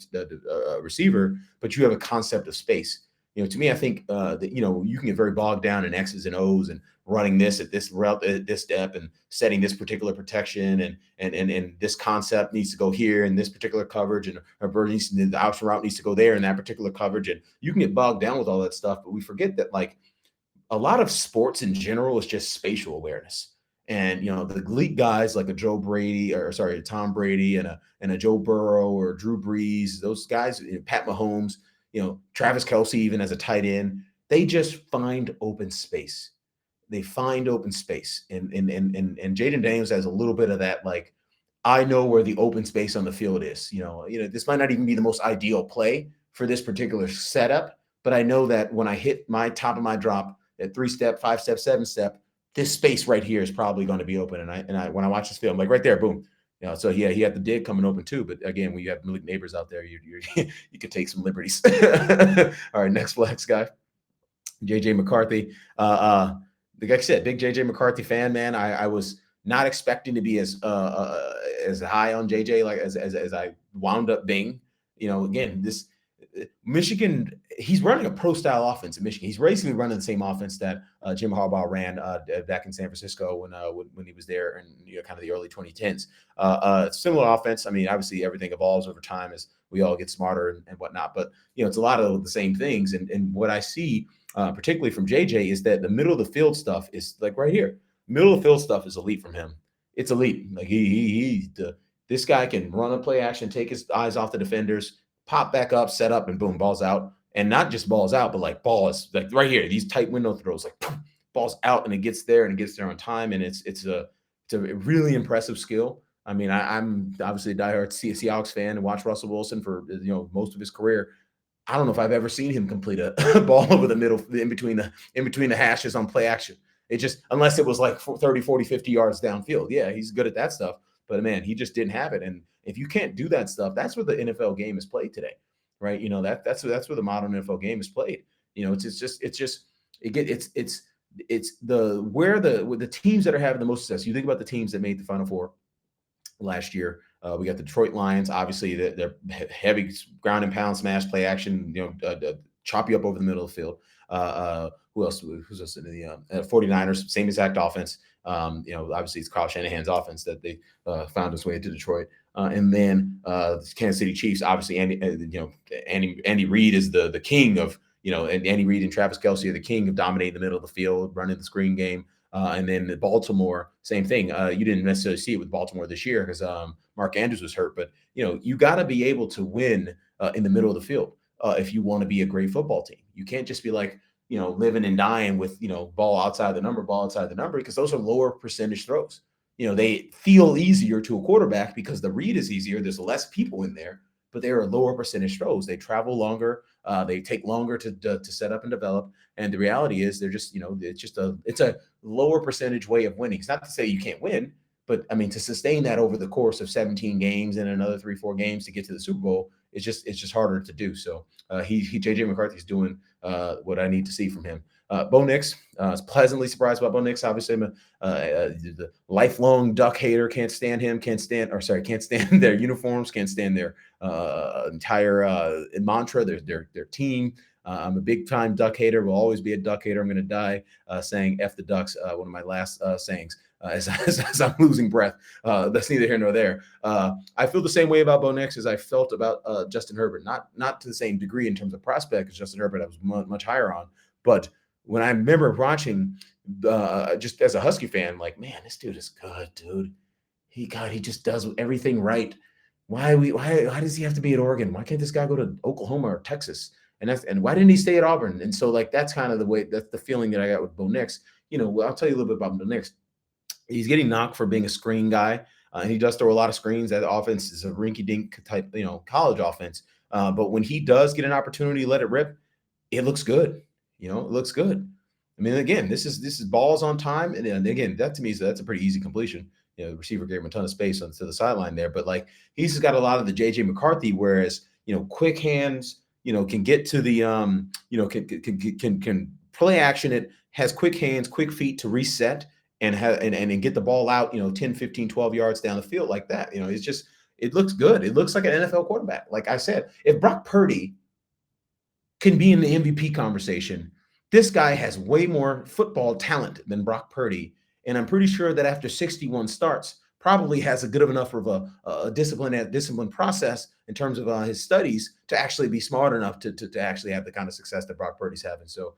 receiver, but you have a concept of space. To me, I think that you can get very bogged down in X's and O's and running this at this route at this step and setting this particular protection and this concept needs to go here in this particular coverage and the option route needs to go there in that particular coverage, and you can get bogged down with all that stuff. But we forget that like a lot of sports in general is just spatial awareness. And the elite guys like a Tom Brady and a Joe Burrow or Drew Brees, those guys, Pat Mahomes, Travis Kelce, even as a tight end, they just find open space. They find open space. And Jaden Daniels has a little bit of that, like, I know where the open space on the field is. This might not even be the most ideal play for this particular setup, but I know that when I hit my top of my drop at 3-step, 5-step, 7-step, this space right here is probably going to be open. And I when I watch this film, like right there, boom. So yeah, he had the dig coming open too. But again, when you have neighbors out there, you you could take some liberties. All right, next flex guy, JJ McCarthy. Like I said, big JJ McCarthy fan, man. I was not expecting to be as high on JJ like as I wound up being. Again, this Michigan, he's running a pro style offense in Michigan. He's basically running the same offense that Jim Harbaugh ran back in San Francisco when he was there in kind of the early 2010s. Similar offense. I mean, obviously everything evolves over time as we all get smarter and whatnot. But it's a lot of the same things. And what I see, particularly from JJ, is that the middle of the field stuff is like right here. Middle of the field stuff is elite from him. It's elite. Like this guy can run a play action, take his eyes off the defenders, pop back up, set up, and boom, ball's out. And not just balls out, but like balls like right here, these tight window throws, like poof, ball's out and it gets there on time. And it's a really impressive skill. I mean, I'm obviously a diehard Seahawks fan and watched Russell Wilson for most of his career. I don't know if I've ever seen him complete a ball over the middle in between the hashes on play action. It just, unless it was like 30, 40, 50 yards downfield. Yeah, he's good at that stuff. But man, he just didn't have it. And if you can't do that stuff, that's where the NFL game is played today, right? That's where the modern NFL game is played. It's the teams that are having the most success. You think about the teams that made the Final Four last year. We got the Detroit Lions. Obviously, they're heavy ground and pound smash play action. Chop you up over the middle of the field. Who else? Who's else in the 49ers? Same exact offense. Obviously it's Kyle Shanahan's offense that they found its way into Detroit. And then the Kansas City Chiefs, obviously Andy Reid is the king of, and Andy Reid and Travis Kelce are the king of dominating the middle of the field, running the screen game. And then Baltimore, same thing. You didn't necessarily see it with Baltimore this year because Mark Andrews was hurt, but you got to be able to win in the middle of the field if you want to be a great football team. You can't just be like, living and dying with, ball outside the number, because those are lower percentage throws. They feel easier to a quarterback because the read is easier. There's less people in there, but they are lower percentage throws. They travel longer. They take longer to set up and develop. And the reality is they're just, it's a lower percentage way of winning. It's not to say you can't win, but I mean, to sustain that over the course of 17 games and another 3-4 games to get to the Super Bowl, it's just harder to do. So JJ McCarthy's doing what I need to see from him. Bo Nix, I was pleasantly surprised about Bo Nix. Obviously, I'm the lifelong Duck hater. Can't stand their uniforms. Can't stand their entire mantra. Their team. I'm a big time Duck hater. Will always be a Duck hater. I'm going to die saying "F the Ducks." One of my last sayings. As I'm losing breath. That's neither here nor there. I feel the same way about Bo Nix as I felt about Justin Herbert. Not to the same degree in terms of prospect as Justin Herbert. I was much higher on. But when I remember watching, just as a Husky fan, like, man, this dude is good, dude. He just does everything right. Why does he have to be at Oregon? Why can't this guy go to Oklahoma or Texas? And why didn't he stay at Auburn? And so like that's kind of that's the feeling that I got with Bo Nix. I'll tell you a little bit about Bo Nix. He's getting knocked for being a screen guy. And he does throw a lot of screens. That offense is a rinky-dink type, college offense. But when he does get an opportunity to let it rip, it looks good. It looks good. I mean, again, this is balls on time, and again, that to me that's a pretty easy completion. The receiver gave him a ton of space to the sideline there, but like he's got a lot of the JJ McCarthy, whereas quick hands, can get to the can play action. It has quick hands, quick feet to reset and get the ball out, 10, 15, 12 yards down the field like that. It looks good. It looks like an NFL quarterback. Like I said, if Brock Purdy can be in the MVP conversation, this guy has way more football talent than Brock Purdy. And I'm pretty sure that after 61 starts, probably has a good enough of a discipline process in terms of his studies to actually be smart enough to actually have the kind of success that Brock Purdy's having. So,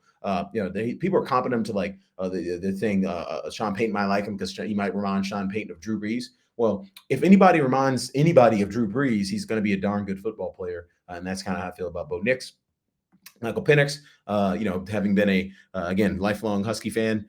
people are comping him to like the thing. Sean Payton might like him because he might remind Sean Payton of Drew Brees. Well, if anybody reminds anybody of Drew Brees, he's going to be a darn good football player. And that's kind of how I feel about Bo Nix. Michael Penix, having been a again lifelong Husky fan,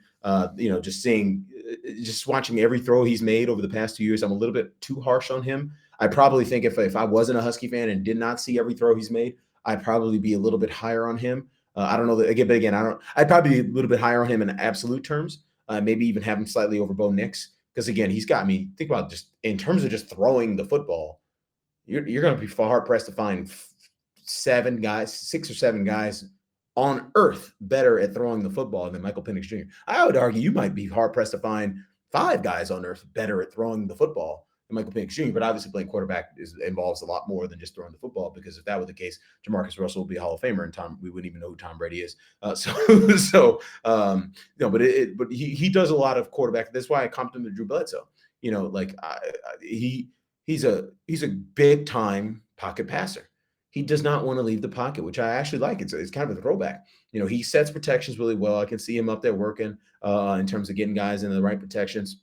just watching every throw he's made over the past 2 years, I'm a little bit too harsh on him. I probably think if I wasn't a Husky fan and did not see every throw he's made, I'd probably be a little bit higher on him. I don't know that again, but again, I'd probably be a little bit higher on him in absolute terms. Maybe even have him slightly over Bo Nix because again, he's got me. Think about just in terms of just throwing the football. You're going to be hard pressed to find 6 or 7 guys on earth better at throwing the football than Michael Penix Jr. I would argue you might be hard pressed to find 5 guys on earth better at throwing the football than Michael Penix Jr. But obviously playing quarterback involves a lot more than just throwing the football, because if that were the case, Jamarcus Russell would be a Hall of Famer and we wouldn't even know who Tom Brady is. But he does a lot of quarterback. That's why I comped him to Drew Bledsoe. He's a big time pocket passer. He does not want to leave the pocket, which I actually like. It's kind of a throwback. He sets protections really well. I can see him up there working in terms of getting guys into the right protections.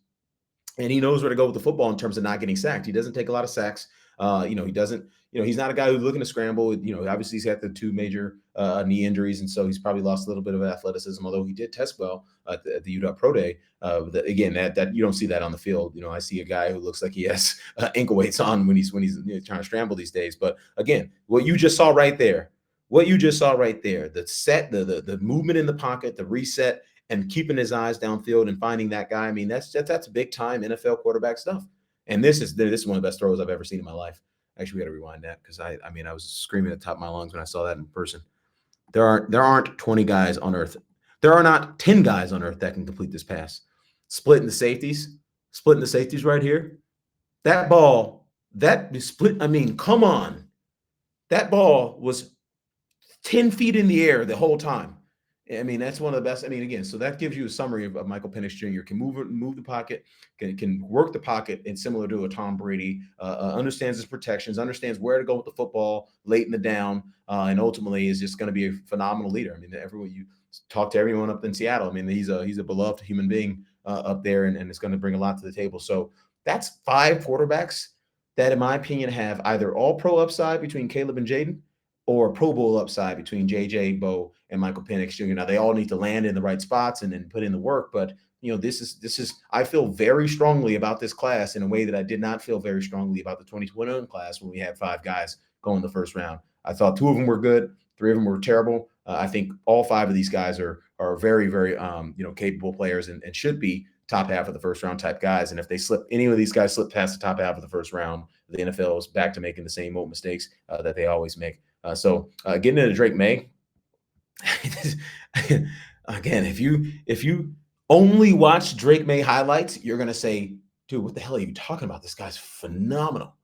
And he knows where to go with the football in terms of not getting sacked. He doesn't take a lot of sacks. He doesn't, he's not a guy who's looking to scramble. Obviously he's got the 2 major knee injuries. And so he's probably lost a little bit of athleticism, although he did test well at the UW Pro Day. Again, that you don't see that on the field. I see a guy who looks like he has ankle weights on when he's trying to scramble these days. But again, what you just saw right there, the set, the movement in the pocket, the reset, and keeping his eyes downfield and finding that guy. I mean, that's big time NFL quarterback stuff. And this is one of the best throws I've ever seen in my life. Actually, we got to rewind that because I was screaming at the top of my lungs when I saw that in person. There aren't 20 guys on earth. There are not 10 guys on earth that can complete this pass. Splitting the safeties right here. That ball, that split. I mean, come on. That ball was 10 feet in the air the whole time. I mean, that's one of the best. I mean, again, so that gives you a summary of Michael Penix Jr. Can move the pocket, can work the pocket, and similar to a Tom Brady, understands his protections, understands where to go with the football late in the down, and ultimately is just going to be a phenomenal leader. I mean, everyone you talk to everyone up in Seattle. I mean, he's a beloved human being up there, and it's going to bring a lot to the table. So that's 5 quarterbacks that, in my opinion, have either all pro upside between Caleb and Jaden, or Pro Bowl upside between JJ, Bo, and Michael Penix Jr. Now, they all need to land in the right spots and then put in the work. But, this is I feel very strongly about this class in a way that I did not feel very strongly about the 2021 class when we had 5 guys go in the first round. I thought 2 of them were good. 3 of them were terrible. I think all 5 of these guys are very, very, capable players and should be top half of the first round type guys. And if any of these guys slip past the top half of the first round, the NFL is back to making the same old mistakes that they always make. So getting into Drake May, again, if you only watch Drake May highlights, you're gonna say, dude, what the hell are you talking about? This guy's phenomenal.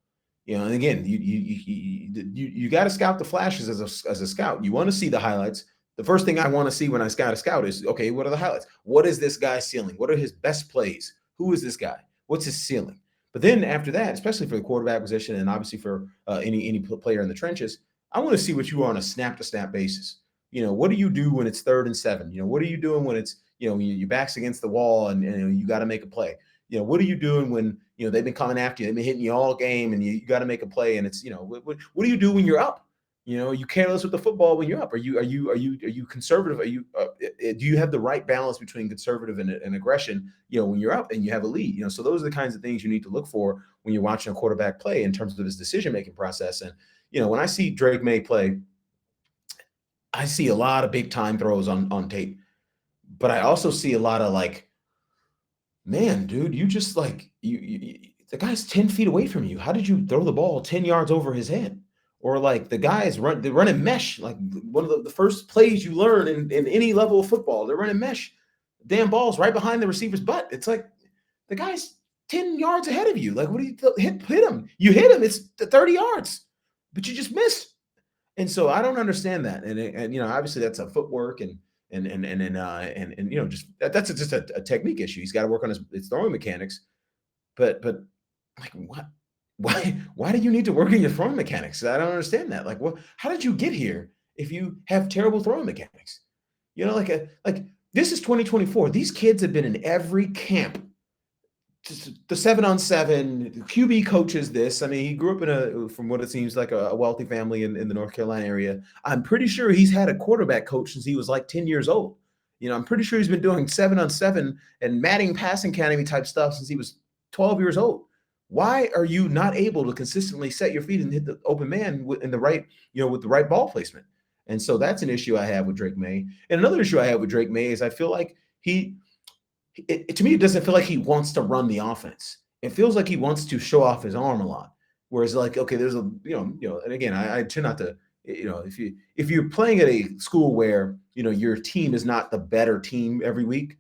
And again, you got to scout the flashes as a scout. You want to see the highlights. The first thing I want to see when I scout a scout is, okay, what are the highlights? What is this guy's ceiling? What are his best plays? Who is this guy? What's his ceiling? But then after that, especially for the quarterback position and obviously for any player in the trenches, I want to see what you are on a snap-to-snap basis. What do you do when it's 3rd and 7? What are you doing when it's, your back's against the wall and you got to make a play? What are you doing when, they've been coming after you, they've been hitting you all game and you got to make a play and it's, what do you do when you're up? Are you careless with the football when you're up? Are you conservative? Do you have the right balance between conservative and aggression? When you're up and you have a lead. So those are the kinds of things you need to look for when you're watching a quarterback play in terms of his decision making process. And when I see Drake May play, I see a lot of big time throws on tape, but I also see a lot of like, man, dude, you just like the guy's 10 feet away from you. How did you throw the ball 10 yards over his head? Or like they're running mesh. Like one of the first plays you learn in any level of football, they're running mesh. Damn ball's right behind the receiver's butt. It's like the guy's 10 yards ahead of you. Like, what do you hit him? You hit him, it's 30 yards, but you just missed. And so I don't understand that. And obviously that's a footwork and just that's just a technique issue. He's got to work on his throwing mechanics. But like what? Why do you need to work on your throwing mechanics? I don't understand that. Like, what? How did you get here if you have terrible throwing mechanics? Like this is 2024. These kids have been in every camp. The 7-on-7, the QB coaches this. I mean, he grew up from what it seems like a wealthy family in the North Carolina area. I'm pretty sure he's had a quarterback coach since he was like 10 years old. I'm pretty sure he's been doing 7-on-7 and Madden passing academy type stuff since he was 12 years old. Why are you not able to consistently set your feet and hit the open man with the right ball placement? And so that's an issue I have with Drake May. And another issue I have with Drake May is I feel like to me, it doesn't feel like he wants to run the offense. It feels like he wants to show off his arm a lot. Whereas, like, okay, there's and again, I tend not to, if you're playing at a school where your team is not the better team every week,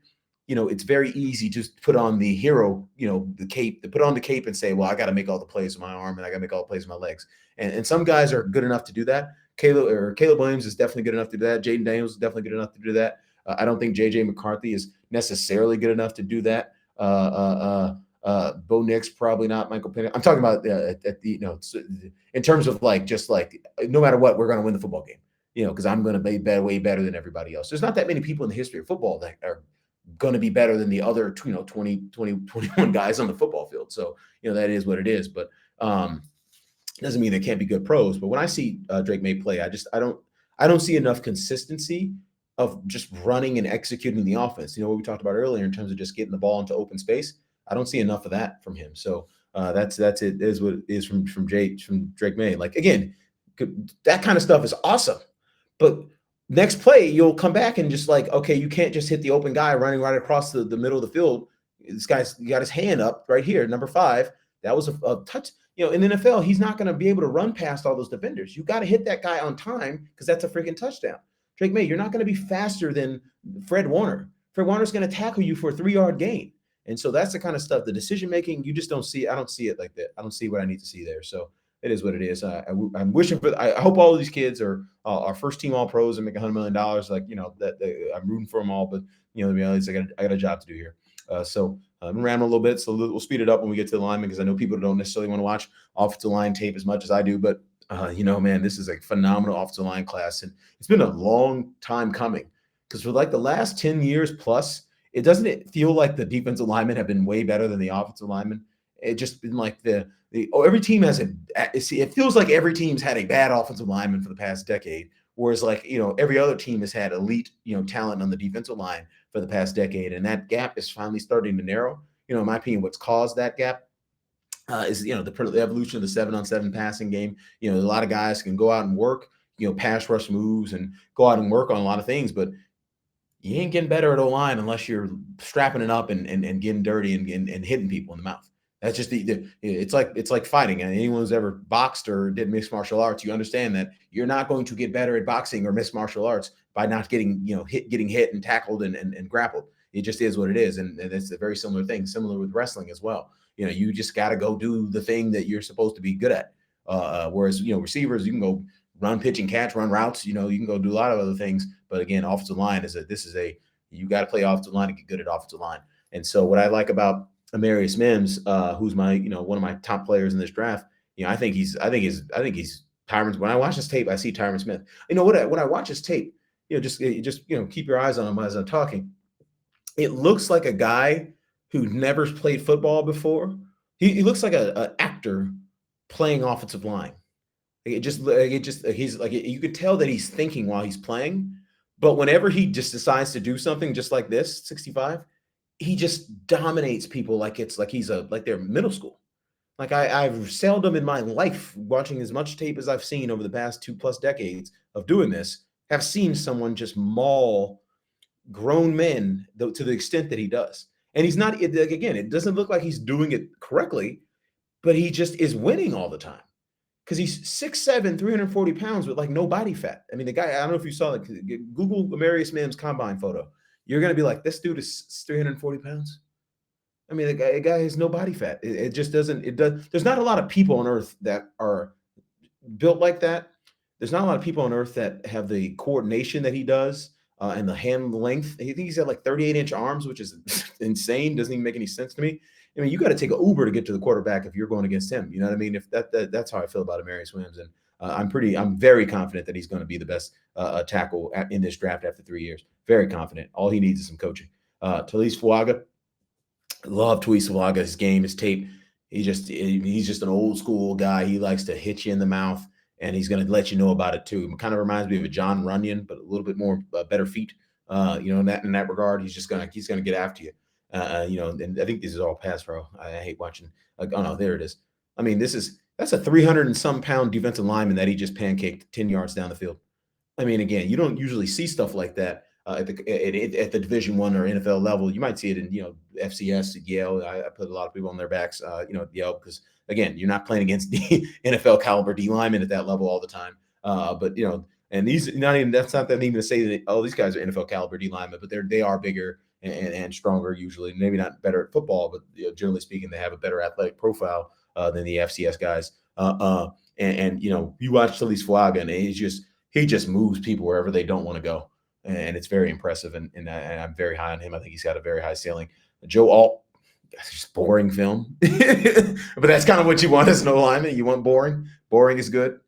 it's very easy to put on the hero, the cape, to put on the cape and say, well, I got to make all the plays with my arm and I got to make all the plays with my legs. And some guys are good enough to do that. Caleb Williams is definitely good enough to do that. Jaden Daniels is definitely good enough to do that. I don't think J.J. McCarthy is necessarily good enough to do that. Bo Nix, probably not. Michael Penix. I'm talking about in terms of just no matter what, we're going to win the football game, because I'm going to be way better than everybody else. There's not that many people in the history of football that are going to be better than the other, 21 guys on the football field. So, that is what it is. But doesn't mean they can't be good pros. But when I see Drake May play, I don't see enough consistency of just running and executing the offense. What we talked about earlier in terms of just getting the ball into open space. I don't see enough of that from him. So that's it. Is what it is from Drake May. Like, again, that kind of stuff is awesome, but next play you'll come back and just like, okay, you can't just hit the open guy running right across the middle of the field. This guy's got his hand up right here, number 5. That was a touch. In the NFL, he's not going to be able to run past all those defenders. You got to hit that guy on time because that's a freaking touchdown. Drake May, you're not going to be faster than Fred Warner. Fred Warner's going to tackle you for a 3-yard gain. And so that's the kind of stuff, the decision making, you just don't see. I don't see it like that. I don't see what I need to see there. So it is what it is. I'm wishing for. I hope all of these kids are first team All Pros and make $100 million. Like, I'm rooting for them all. But the reality is, I got a job to do here. So I'm rambling a little bit. So we'll speed it up when we get to the lineman, because I know people don't necessarily want to watch offensive line tape as much as I do. But man, this is a phenomenal offensive line class, and it's been a long time coming, because for like the last 10 years plus, it doesn't feel like the defensive linemen have been way better than the offensive linemen. It just been like every team has it feels like every team's had a bad offensive lineman for the past decade, whereas every other team has had elite talent on the defensive line for the past decade, and that gap is finally starting to narrow. In my opinion, what's caused that gap is the evolution of the 7-on-7 passing game. A lot of guys can go out and work pass rush moves and go out and work on a lot of things, but you ain't getting better at O-line unless you're strapping it up and getting dirty and hitting people in the mouth. That's just it's like fighting. And anyone who's ever boxed or did mixed martial arts, you understand that you're not going to get better at boxing or mixed martial arts by not getting hit and tackled and grappled. It just is what it is, and it's a very similar thing. Similar with wrestling as well. You just got to go do the thing that you're supposed to be good at. Whereas receivers, you can go run, pitch, and catch, run routes. You can go do a lot of other things. But again, offensive line you got to play offensive line to get good at offensive line. And so what I like about Amarius Mims, who's my one of my top players in this draft, I think he's Tyron. When I watch his tape, I see Tyron Smith. When I watch his tape, just keep your eyes on him as I'm talking. It looks like a guy who never played football before. He looks like an actor playing offensive line. He's like, you could tell that he's thinking while he's playing, but whenever he just decides to do something just like this, 65, he just dominates people like it's like like they're middle school. Like I've seldom in my life, watching as much tape as I've seen over the past 2+ decades of doing this, have seen someone just maul grown men to the extent that he does. And he's not, again, it doesn't look like he's doing it correctly, but he just is winning all the time because he's 6'7", 340 pounds with like no body fat. I mean, the guy, I don't know if you saw it, Google Amarius Mims combine photo. You're going to be like, this dude is 340 pounds. I mean, the guy has no body fat. It just doesn't, it does. There's not a lot of people on earth that are built like that. There's not a lot of people on earth that have the coordination that he does and the hand length. I think he's got like 38-inch arms, which is insane. Doesn't even make any sense to me. I mean, you got to take an Uber to get to the quarterback if you're going against him. You know what I mean? If that's how I feel about Amarius Williams, and I'm very confident that he's going to be the best tackle in this draft after 3 years. Very confident. All he needs is some coaching. Talise Fuaga, love Talise Fuaga. His game, his tape. He's just an old school guy. He likes to hit you in the mouth, and he's going to let you know about it too. It kind of reminds me of a John Runyon, but a little bit more better feet. In that regard, he's gonna get after you. And I think this is all pass pro. I hate watching. Like, oh no, there it is. I mean, that's a 300 and some pound defensive lineman that he just pancaked 10 yards down the field. I mean, again, you don't usually see stuff like that at the Division I or NFL level. You might see it in FCS at Yale. I put a lot of people on their backs, at Yale, because again, you're not playing against the NFL caliber D linemen at that level all the time. And these that's not that even to say that these guys are NFL caliber D linemen, but they are bigger and stronger usually. Maybe not better at football, but generally speaking, they have a better athletic profile than the FCS guys. You watch Talise Fuaga, and he just moves people wherever they don't want to go, and it's very impressive. And I'm very high on him. I think he's got a very high ceiling. Joe Alt, just boring film, but that's kind of what you want as an O-lineman. You want boring. Boring is good.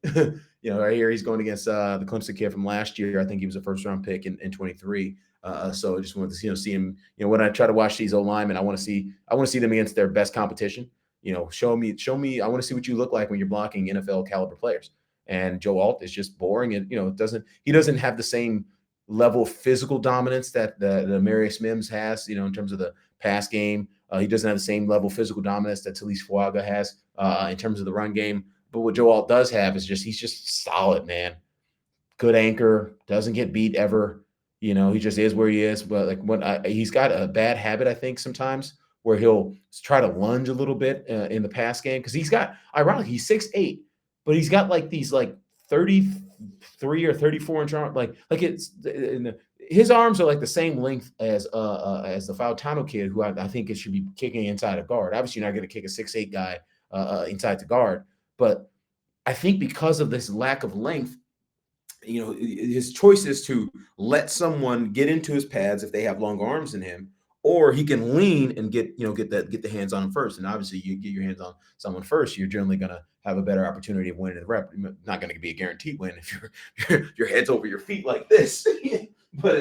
Right here he's going against the Clemson kid from last year. I think he was a first-round pick in 23. So I just wanted to see him. When I try to watch these O-linemen, I want to see them against their best competition. Show me. I want to see what you look like when you're blocking NFL caliber players. And Joe Alt is just boring, and he doesn't have the same level of physical dominance that Amarius Mims has. In terms of the pass game, he doesn't have the same level of physical dominance that Talise Fuaga has in terms of the run game. But what Joe Alt does have is he's just solid, man. Good anchor, doesn't get beat ever. He just is where he is. But he's got a bad habit, I think, sometimes where he'll try to lunge a little bit in the pass game, because ironically, he's 6'8", but he's got like these 33 or 34-inch arms. His arms are like the same length as the Fautano kid, who I think it should be kicking inside a guard. Obviously, you're not going to kick a 6'8" guy inside the guard, but I think because of this lack of length, his choice is to let someone get into his pads if they have long arms in him, or he can lean and get the hands on him first. And obviously, you get your hands on someone first, you're generally going to have a better opportunity of winning the rep. Not going to be a guaranteed win if your head's over your feet like this, but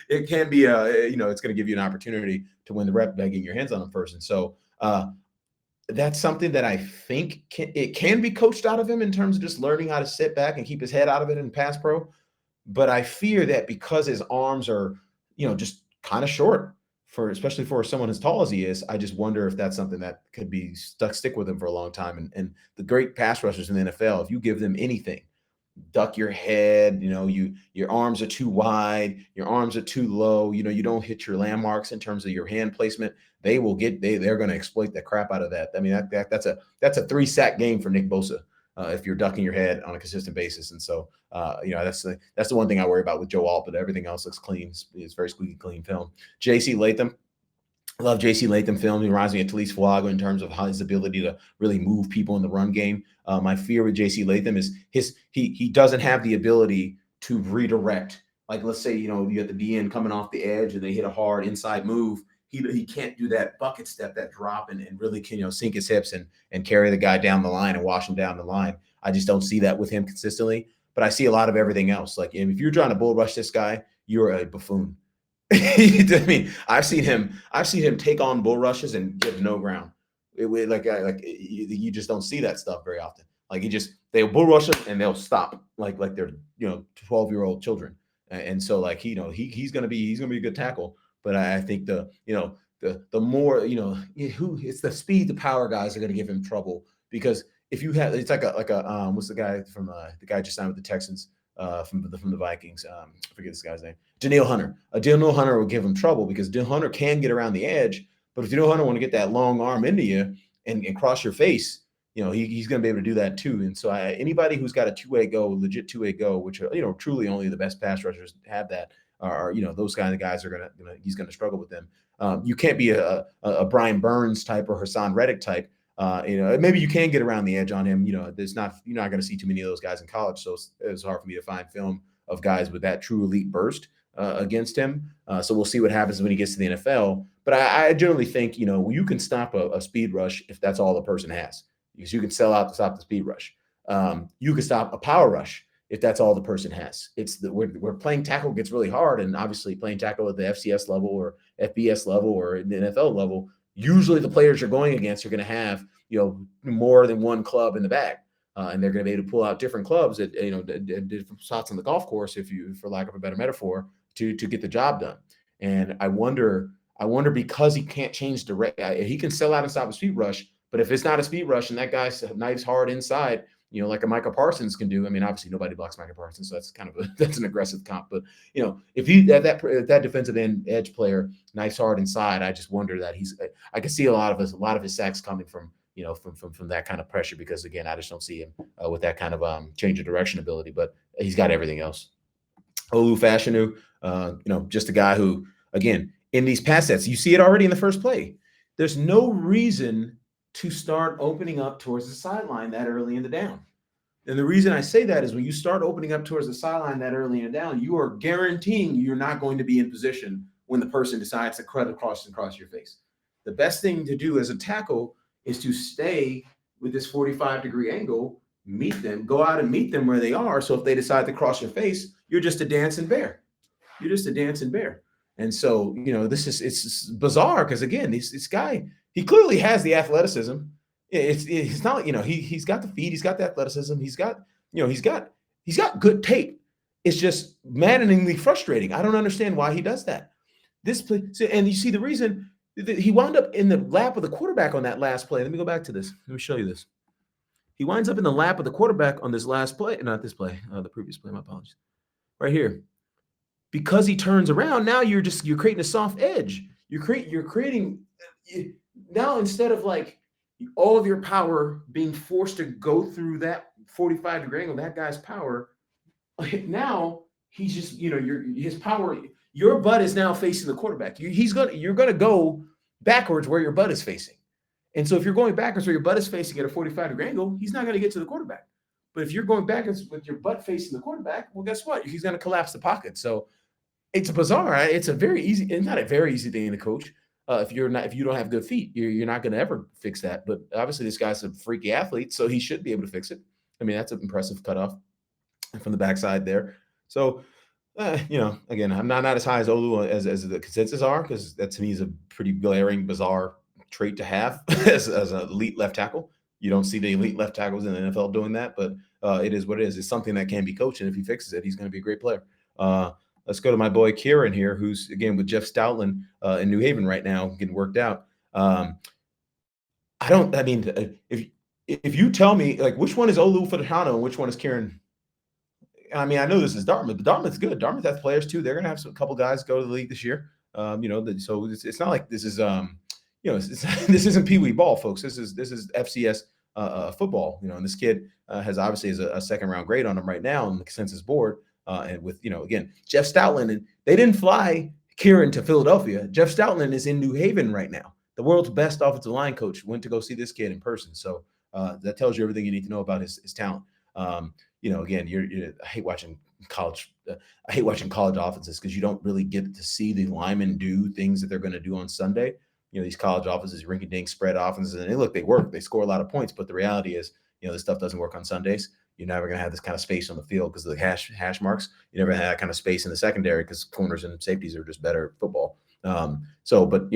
it can be it's going to give you an opportunity to win the rep by getting your hands on them first. And so that's something that I think can be coached out of him in terms of just learning how to sit back and keep his head out of it in pass pro. But I fear that because his arms are, just kind of short, especially for someone as tall as he is, I just wonder if that's something that could be stick with him for a long time. And the great pass rushers in the NFL, if you give them anything, duck your head, your arms are too wide, your arms are too low, you don't hit your landmarks in terms of your hand placement, they're going to exploit the crap out of that. I mean, that's a 3-sack game for Nick Bosa if you're ducking your head on a consistent basis. And so that's the one thing I worry about with Joe Alt, but everything else looks clean. It's very squeaky clean film. JC Latham, I love JC Latham film. He reminds me of Talise Fuaga in terms of his ability to really move people in the run game. My fear with JC Latham is he doesn't have the ability to redirect. Like, let's say, you have the DN coming off the edge and they hit a hard inside move. He can't do that bucket step, that drop, and really can, sink his hips and carry the guy down the line and wash him down the line. I just don't see that with him consistently. But I see a lot of everything else. Like, if you're trying to bull rush this guy, you're a buffoon. I mean, I've seen him take on bull rushes and give no ground. You just don't see that stuff very often. Like they'll bull rush them and they'll stop like they're 12-year-old children. And so like he's gonna be a good tackle. But I think the more who it's the speed, the power guys are gonna give him trouble because if you have it's like a what's the guy from the guy just signed with the Texans from the Vikings. I forget this guy's name. Danielle Hunter. Danielle Hunter will give him trouble because Danielle Hunter can get around the edge, but if Danielle Hunter want to get that long arm into you and cross your face, he's going to be able to do that too. And so anybody who's got a two-way go, legit two-way go, which truly only the best pass rushers have that, are those kind of guys are he's going to struggle with them. You can't be a Brian Burns type or Hassan Reddick type. Maybe you can get around the edge on him. You're not going to see too many of those guys in college. So it's hard for me to find film of guys with that true elite burst against him. So we'll see what happens when he gets to the NFL. But I generally think, you can stop a speed rush if that's all the person has, because you can sell out to stop the speed rush. You can stop a power rush if that's all the person has. It's where playing tackle gets really hard. And obviously playing tackle at the FCS level or FBS level or the NFL level, usually the players you're going against are going to have, more than one club in the bag. And they're going to be able to pull out different clubs at different spots on the golf course, for lack of a better metaphor, to get the job done. And I wonder because he can't change he can sell out and stop a speed rush, but if it's not a speed rush and that guy knives hard inside, like a Micah Parsons can do. I mean, obviously nobody blocks Micah Parsons, so that's kind of that's an aggressive comp. But if that defensive end edge player knives hard inside, I just wonder that I can see a lot of his sacks coming from from that kind of pressure, because again, I just don't see him with that kind of change of direction ability. But he's got everything else. Olu Fashanu, just a guy who, again, in these pass sets, you see it already in the first play. There's no reason to start opening up towards the sideline that early in the down. And the reason I say that is when you start opening up towards the sideline that early in the down, you are guaranteeing you're not going to be in position when the person decides to cut across your face. The best thing to do as a tackle is to stay with this 45-degree angle, meet them, go out and meet them where they are. So if they decide to cross your face, you're just a dancing bear. You're just a dancing bear. And so, it's bizarre because, again, this guy, he clearly has the athleticism. It's not like, he's got the feet, he's got the athleticism, he's got good tape. It's just maddeningly frustrating. I don't understand why he does that. And you see the reason he wound up in the lap of the quarterback on that last play. Let me go back to this. Let me show you this. He winds up in the lap of the quarterback on this last play, not this play, the previous play. My apologies. Right here. Because he turns around, now you're creating a soft edge. You're creating now, instead of like all of your power being forced to go through that 45-degree angle, that guy's power. Now he's just, his power, your butt is now facing the quarterback. You're gonna go backwards where your butt is facing. And so if you're going backwards where your butt is facing at a 45-degree angle, he's not going to get to the quarterback. But if you're going backwards with your butt facing the quarterback, well, guess what? He's going to collapse the pocket. So it's bizarre. It's not a very easy thing to coach. If you don't have good feet, you're not going to ever fix that. But obviously this guy's a freaky athlete, so he should be able to fix it. I mean, that's an impressive cutoff from the backside there. So, again, I'm not as high as Olu as the consensus are, because that to me is a pretty glaring, bizarre trait to have as an elite left tackle. You don't see the elite left tackles in the NFL doing that, but it is what it is. It's something that can be coached, and if he fixes it, he's going to be a great player. Let's go to my boy Kieran here, who's again with Jeff Stoutland in New Haven right now, getting worked out. If you tell me like which one is Olu Fashanu and which one is Kieran, I mean, I know this is Dartmouth, but Dartmouth's good. Dartmouth has players too. They're going to have a couple guys go to the league this year. So it's not like this is this isn't Pee Wee ball, folks. This is FCS football. And this kid has obviously a second round grade on him right now on the consensus board. And with again, Jeff Stoutland, and they didn't fly Kieran to Philadelphia. Jeff Stoutland is in New Haven right now. The world's best offensive line coach went to go see this kid in person. So that tells you everything you need to know about his talent. Again, I hate watching college. I hate watching college offenses because you don't really get to see the linemen do things that they're going to do on Sunday. These college offenses, rinky-dink spread offenses, and they work. They score a lot of points, but the reality is, this stuff doesn't work on Sundays. You're never going to have this kind of space on the field because of the hash marks. You never have that kind of space in the secondary because corners and safeties are just better at football. But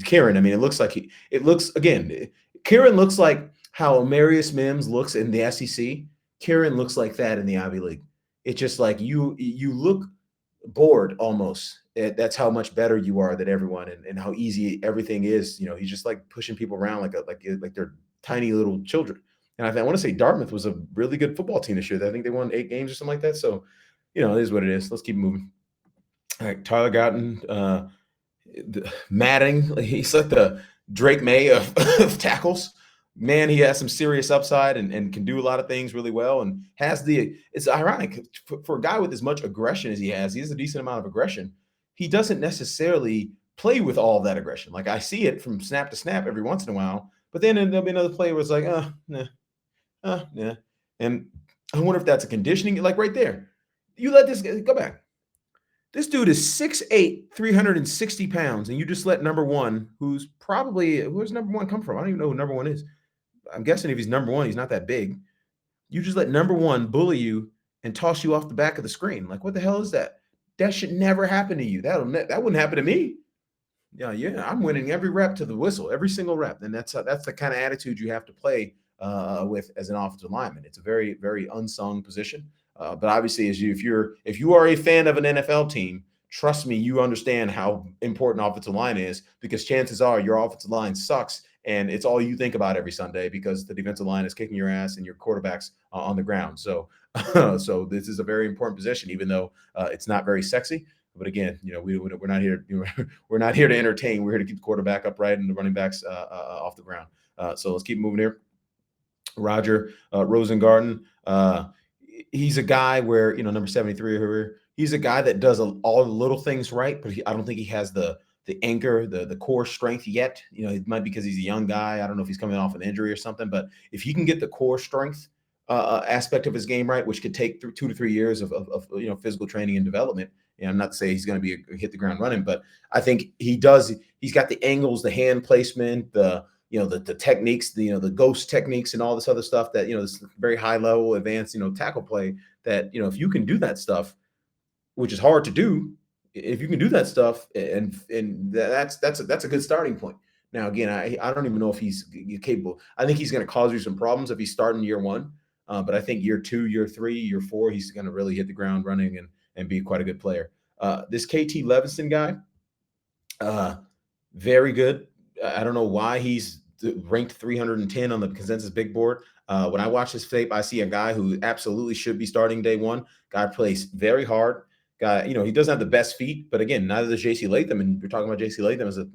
Kieran, I mean, Kieran looks like how Amarius Mims looks in the SEC, Kieran looks like that in the Ivy League. It's just like you look bored almost. That's how much better you are than everyone, and how easy everything is. He's just like pushing people around like they're tiny little children. And I want to say Dartmouth was a really good football team this year. I think they won 8 games or something like that. So, it is what it is. Let's keep moving. All right, Tyler Goughton, Matting. He's like the Drake May of tackles. Man, he has some serious upside and can do a lot of things really well. And it's ironic for a guy with as much aggression as he has a decent amount of aggression. He doesn't necessarily play with all of that aggression. Like, I see it from snap to snap every once in a while, but then there'll be another play where it's like, yeah. And I wonder if that's a conditioning, like right there. You let this go back. This dude is 6'8", 360 pounds, and you just let number one, where's number one come from? I don't even know who number one is. I'm guessing if he's number one, he's not that big. You just let number one bully you and toss you off the back of the screen. Like, what the hell is that? That should never happen to you. That wouldn't happen to me. Yeah, I'm winning every rep to the whistle, every single rep, and that's the kind of attitude you have to play with as an offensive lineman. It's a very, very unsung position. But obviously, if you are a fan of an NFL team, trust me, you understand how important offensive line is, because chances are your offensive line sucks, and it's all you think about every Sunday because the defensive line is kicking your ass and your quarterback's on the ground. So, so this is a very important position, even though it's not very sexy. But again, we're not here. We're not here to entertain. We're here to keep the quarterback upright and the running backs off the ground. So let's keep moving here. Roger Rosengarten. He's a guy where, number 73 here, he's a guy that does all the little things right, but I don't think he has the anchor, the core strength yet. It might be because he's a young guy. I don't know if he's coming off an injury or something, but if he can get the core strength aspect of his game right, which could take 2 to 3 years of physical training and development. I'm not saying he's going to hit the ground running, but I think he does. He's got the angles, the hand placement, the techniques, the ghost techniques and all this other stuff that, this very high level advanced, tackle play that, if you can do that stuff, which is hard to do, if you can do that stuff, and that's a good starting point. Now, again, I don't even know if he's capable. I think he's going to cause you some problems if he's starting year one. But I think year 2, year 3, year 4, he's going to really hit the ground running and be quite a good player. This KT Levinson guy, very good. I don't know why he's ranked 310 on the consensus big board. When I watch this tape, I see a guy who absolutely should be starting day one. Guy plays very hard. Guy, he doesn't have the best feet, but again, neither does J.C. Latham. And you're talking about J.C. Latham as a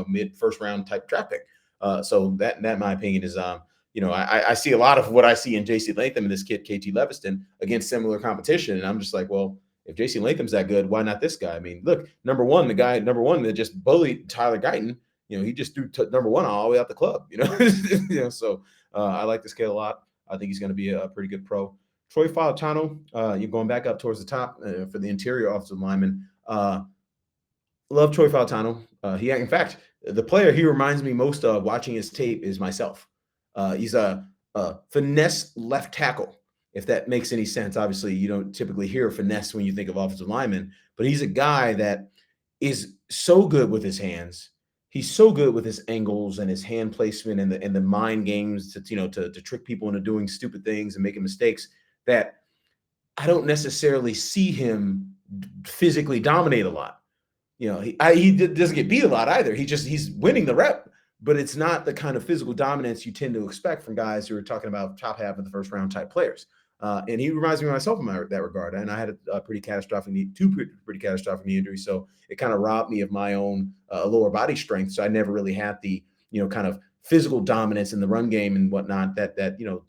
mid first round type draft pick. So that in my opinion is I see a lot of what I see in J.C. Latham and this kid KT Leviston against similar competition, and I'm just like, well, if J.C. Latham's that good, why not this guy? I mean, look, the guy that just bullied Tyler Guyton, he just threw number one all the way out the club, So I like this kid a lot. I think he's going to be a pretty good pro. Troy Fautano, you're going back up towards the top for the interior offensive lineman. Love Troy Fautano. In fact, the player he reminds me most of watching his tape is myself. He's a finesse left tackle, if that makes any sense. Obviously, you don't typically hear finesse when you think of offensive lineman, but he's a guy that is so good with his hands. He's so good with his angles and his hand placement and the mind games to trick people into doing stupid things and making mistakes that I don't necessarily see him physically dominate a lot. He doesn't get beat a lot either. He's winning the rep, but it's not the kind of physical dominance you tend to expect from guys who are talking about top half of the first round type players. And he reminds me of myself in that regard. And I had two pretty catastrophic knee injuries. So it kind of robbed me of my own lower body strength. So I never really had the, kind of physical dominance in the run game and whatnot that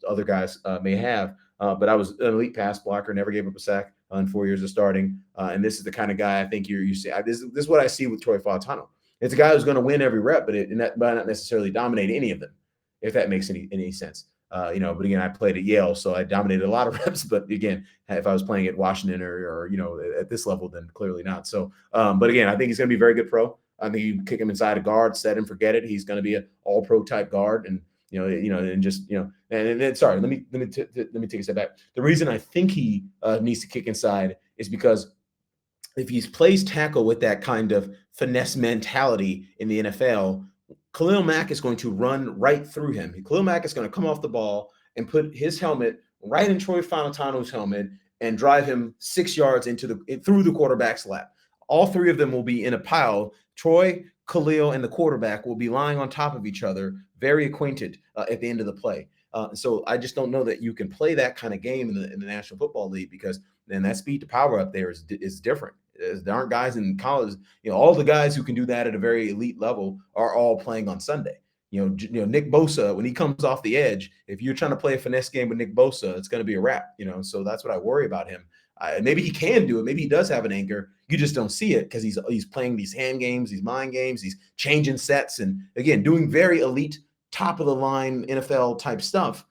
other guys may have. But I was an elite pass blocker, never gave up a sack in 4 years of starting. And this is the kind of guy I think you see. This is what I see with Troy Fautano. It's a guy who's going to win every rep, but not necessarily dominate any of them, if that makes any sense. But again, I played at Yale, so I dominated a lot of reps. But again, if I was playing at Washington or at this level, then clearly not. So, but again, I think he's going to be a very good pro. I think you kick him inside a guard, set him, forget it. He's going to be an all-pro type guard, and sorry, let me take a step back. The reason I think he needs to kick inside is because if he plays tackle with that kind of finesse mentality in the NFL, Khalil Mack is going to run right through him. Khalil Mack is going to come off the ball and put his helmet right in Troy Fautano's helmet and drive him 6 yards through the quarterback's lap. All three of them will be in a pile. Troy, Khalil, and the quarterback will be lying on top of each other, very acquainted at the end of the play. So I just don't know that you can play that kind of game in the National Football League, because then that speed to power up there is different. There aren't guys in college, all the guys who can do that at a very elite level are all playing on Sunday. Nick Bosa, when he comes off the edge, if you're trying to play a finesse game with Nick Bosa, it's going to be a wrap. So that's what I worry about him. Maybe he can do it. Maybe he does have an anchor. You just don't see it because he's playing these hand games, these mind games, he's changing sets, and again doing very elite, top of the line NFL type stuff,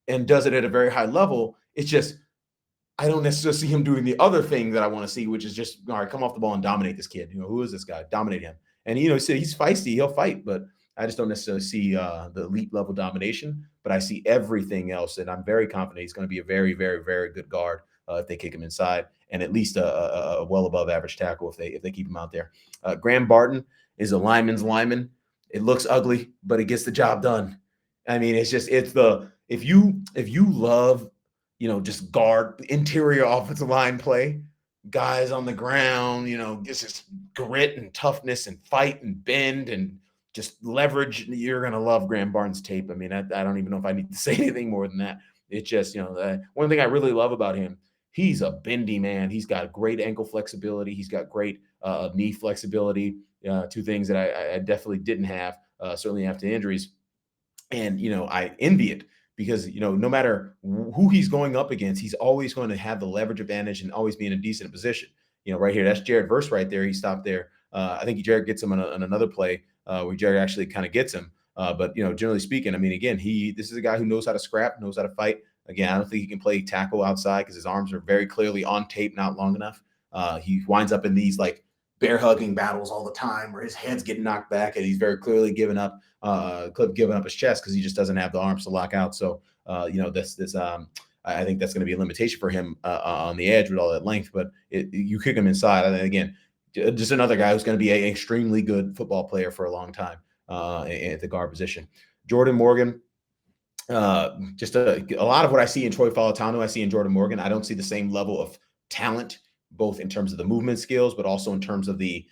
and does it at a very high level. It's just I don't necessarily see him doing the other thing that I want to see, which is just, all right, come off the ball and dominate this kid. Who is this guy? Dominate him. And he's feisty, he'll fight, but I just don't necessarily see the elite level domination. But I see everything else, and I'm very confident he's going to be a very, very, very good guard if they kick him inside, and at least a well above average tackle if they keep him out there. Graham Barton is a lineman's lineman. It looks ugly, but it gets the job done. I mean, if you love just guard interior offensive line play, guys on the ground, this is grit and toughness and fight and bend and just leverage. You're going to love Graham Barnes' tape. I mean, I don't even know if I need to say anything more than that. It's just, one thing I really love about him, he's a bendy man. He's got great ankle flexibility. He's got great knee flexibility, two things that I definitely didn't have, certainly after injuries. And, I envy it because, no matter who he's going up against, he's always going to have the leverage advantage and always be in a decent position. Right here, that's Jared Verse right there. He stopped there. I think Jared gets him on another play where Jared actually kind of gets him. But, generally speaking, I mean, again, this is a guy who knows how to scrap, knows how to fight. Again, I don't think he can play tackle outside because his arms are very clearly on tape, not long enough. He winds up in these like bear hugging battles all the time where his head's getting knocked back and he's very clearly giving up his chest because he just doesn't have the arms to lock out. So, I think that's going to be a limitation for him on the edge with all that length. But you kick him inside, and again, just another guy who's going to be an extremely good football player for a long time at the guard position. Jordan Morgan. Just a lot of what I see in Troy Fautano, I see in Jordan Morgan. I don't see the same level of talent, both in terms of the movement skills, but also in terms of the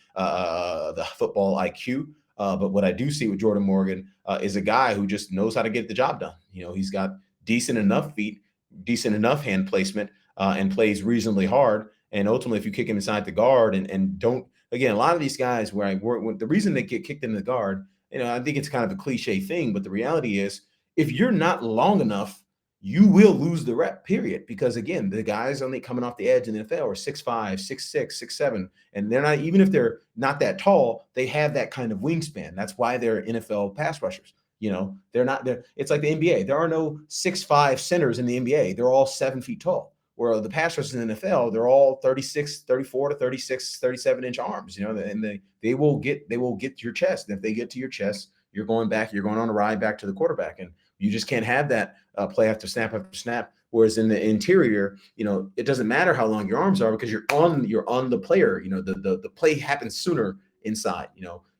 football IQ. But what I do see with Jordan Morgan is a guy who just knows how to get the job done. He's got decent enough feet, decent enough hand placement, and plays reasonably hard. And ultimately, if you kick him inside the guard and don't, again, a lot of these guys the reason they get kicked in the guard, I think it's kind of a cliche thing, but the reality is, if you're not long enough, you will lose the rep, period. Because again, the guys only coming off the edge in the NFL are 6'5", 6'6", 6'7", and they're not, even if they're not that tall, they have that kind of wingspan. That's why they're NFL pass rushers. They're not there. It's like the NBA. There are no 6'5" centers in the NBA. They're all 7 feet tall. Where the pass rushers in the NFL, they're all 34 to 36, 37-inch arms, and they will get to your chest. And if they get to your chest, you're going on a ride back to the quarterback. And you just can't have that play after snap after snap. Whereas in the interior, it doesn't matter how long your arms are because you're on the player. The play happens sooner inside.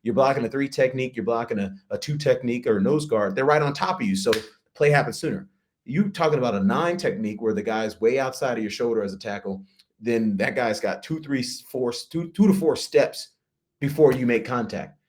You're blocking a 3 technique, you're blocking a 2 technique or a nose guard. They're right on top of you, so the play happens sooner. You talking about a 9 technique where the guy's way outside of your shoulder as a tackle, then that guy's got 2 to 4 steps before you make contact.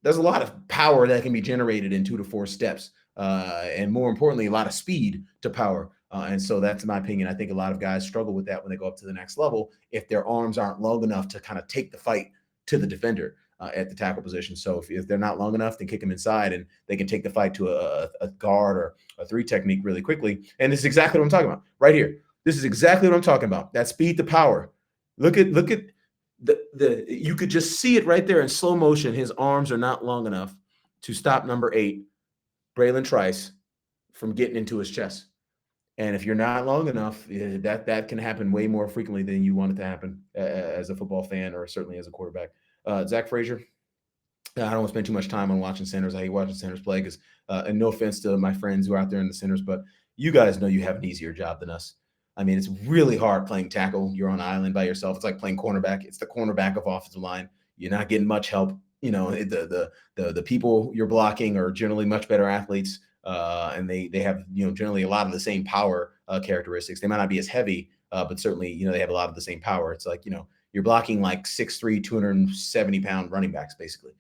There's a lot of power that can be generated in 2 to 4 steps. And more importantly, a lot of speed to power. And so that's my opinion. I think a lot of guys struggle with that when they go up to the next level if their arms aren't long enough to kind of take the fight to the defender at the tackle position. So if they're not long enough, then kick them inside and they can take the fight to a guard or a 3 technique really quickly. And this is exactly what I'm talking about right here. This is exactly what I'm talking about. That speed to power. Look at you could just see it right there in slow motion. His arms are not long enough to stop number 8, Braylon Trice, from getting into his chest. And if you're not long enough, that can happen way more frequently than you want it to happen as a football fan or certainly as a quarterback. Zach Frazier, I don't want to spend too much time on watching centers. I hate watching centers play because, and no offense to my friends who are out there in the centers, but you guys know you have an easier job than us. I mean, it's really hard playing tackle. You're on an island by yourself. It's like playing cornerback. It's the cornerback of offensive line. You're not getting much help. The people you're blocking are generally much better athletes, and they have generally a lot of the same power characteristics. They might not be as heavy, but certainly they have a lot of the same power. It's like you're blocking like 6'3", 270-pound running backs basically.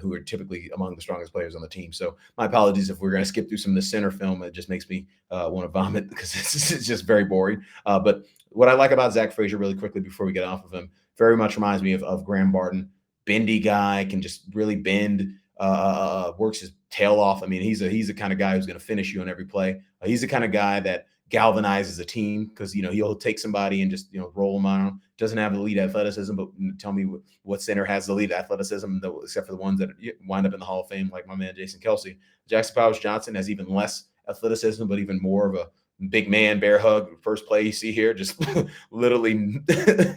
Who are typically among the strongest players on the team. So my apologies if we're going to skip through some of the center film. It just makes me want to vomit because it's just very boring. But what I like about Zach Frazier really quickly before we get off of him, very much reminds me of Graham Barton. Bendy guy, can just really bend, works his tail off. I mean, he's the kind of guy who's going to finish you on every play. He's the kind of guy that galvanizes a team because he'll take somebody and just roll them on. Doesn't have the elite athleticism, but tell me what center has the elite athleticism, except for the ones that wind up in the Hall of Fame, like my man Jason Kelce. Jackson Powers Johnson has even less athleticism, but even more of a big man bear hug. First play you see here, just literally. I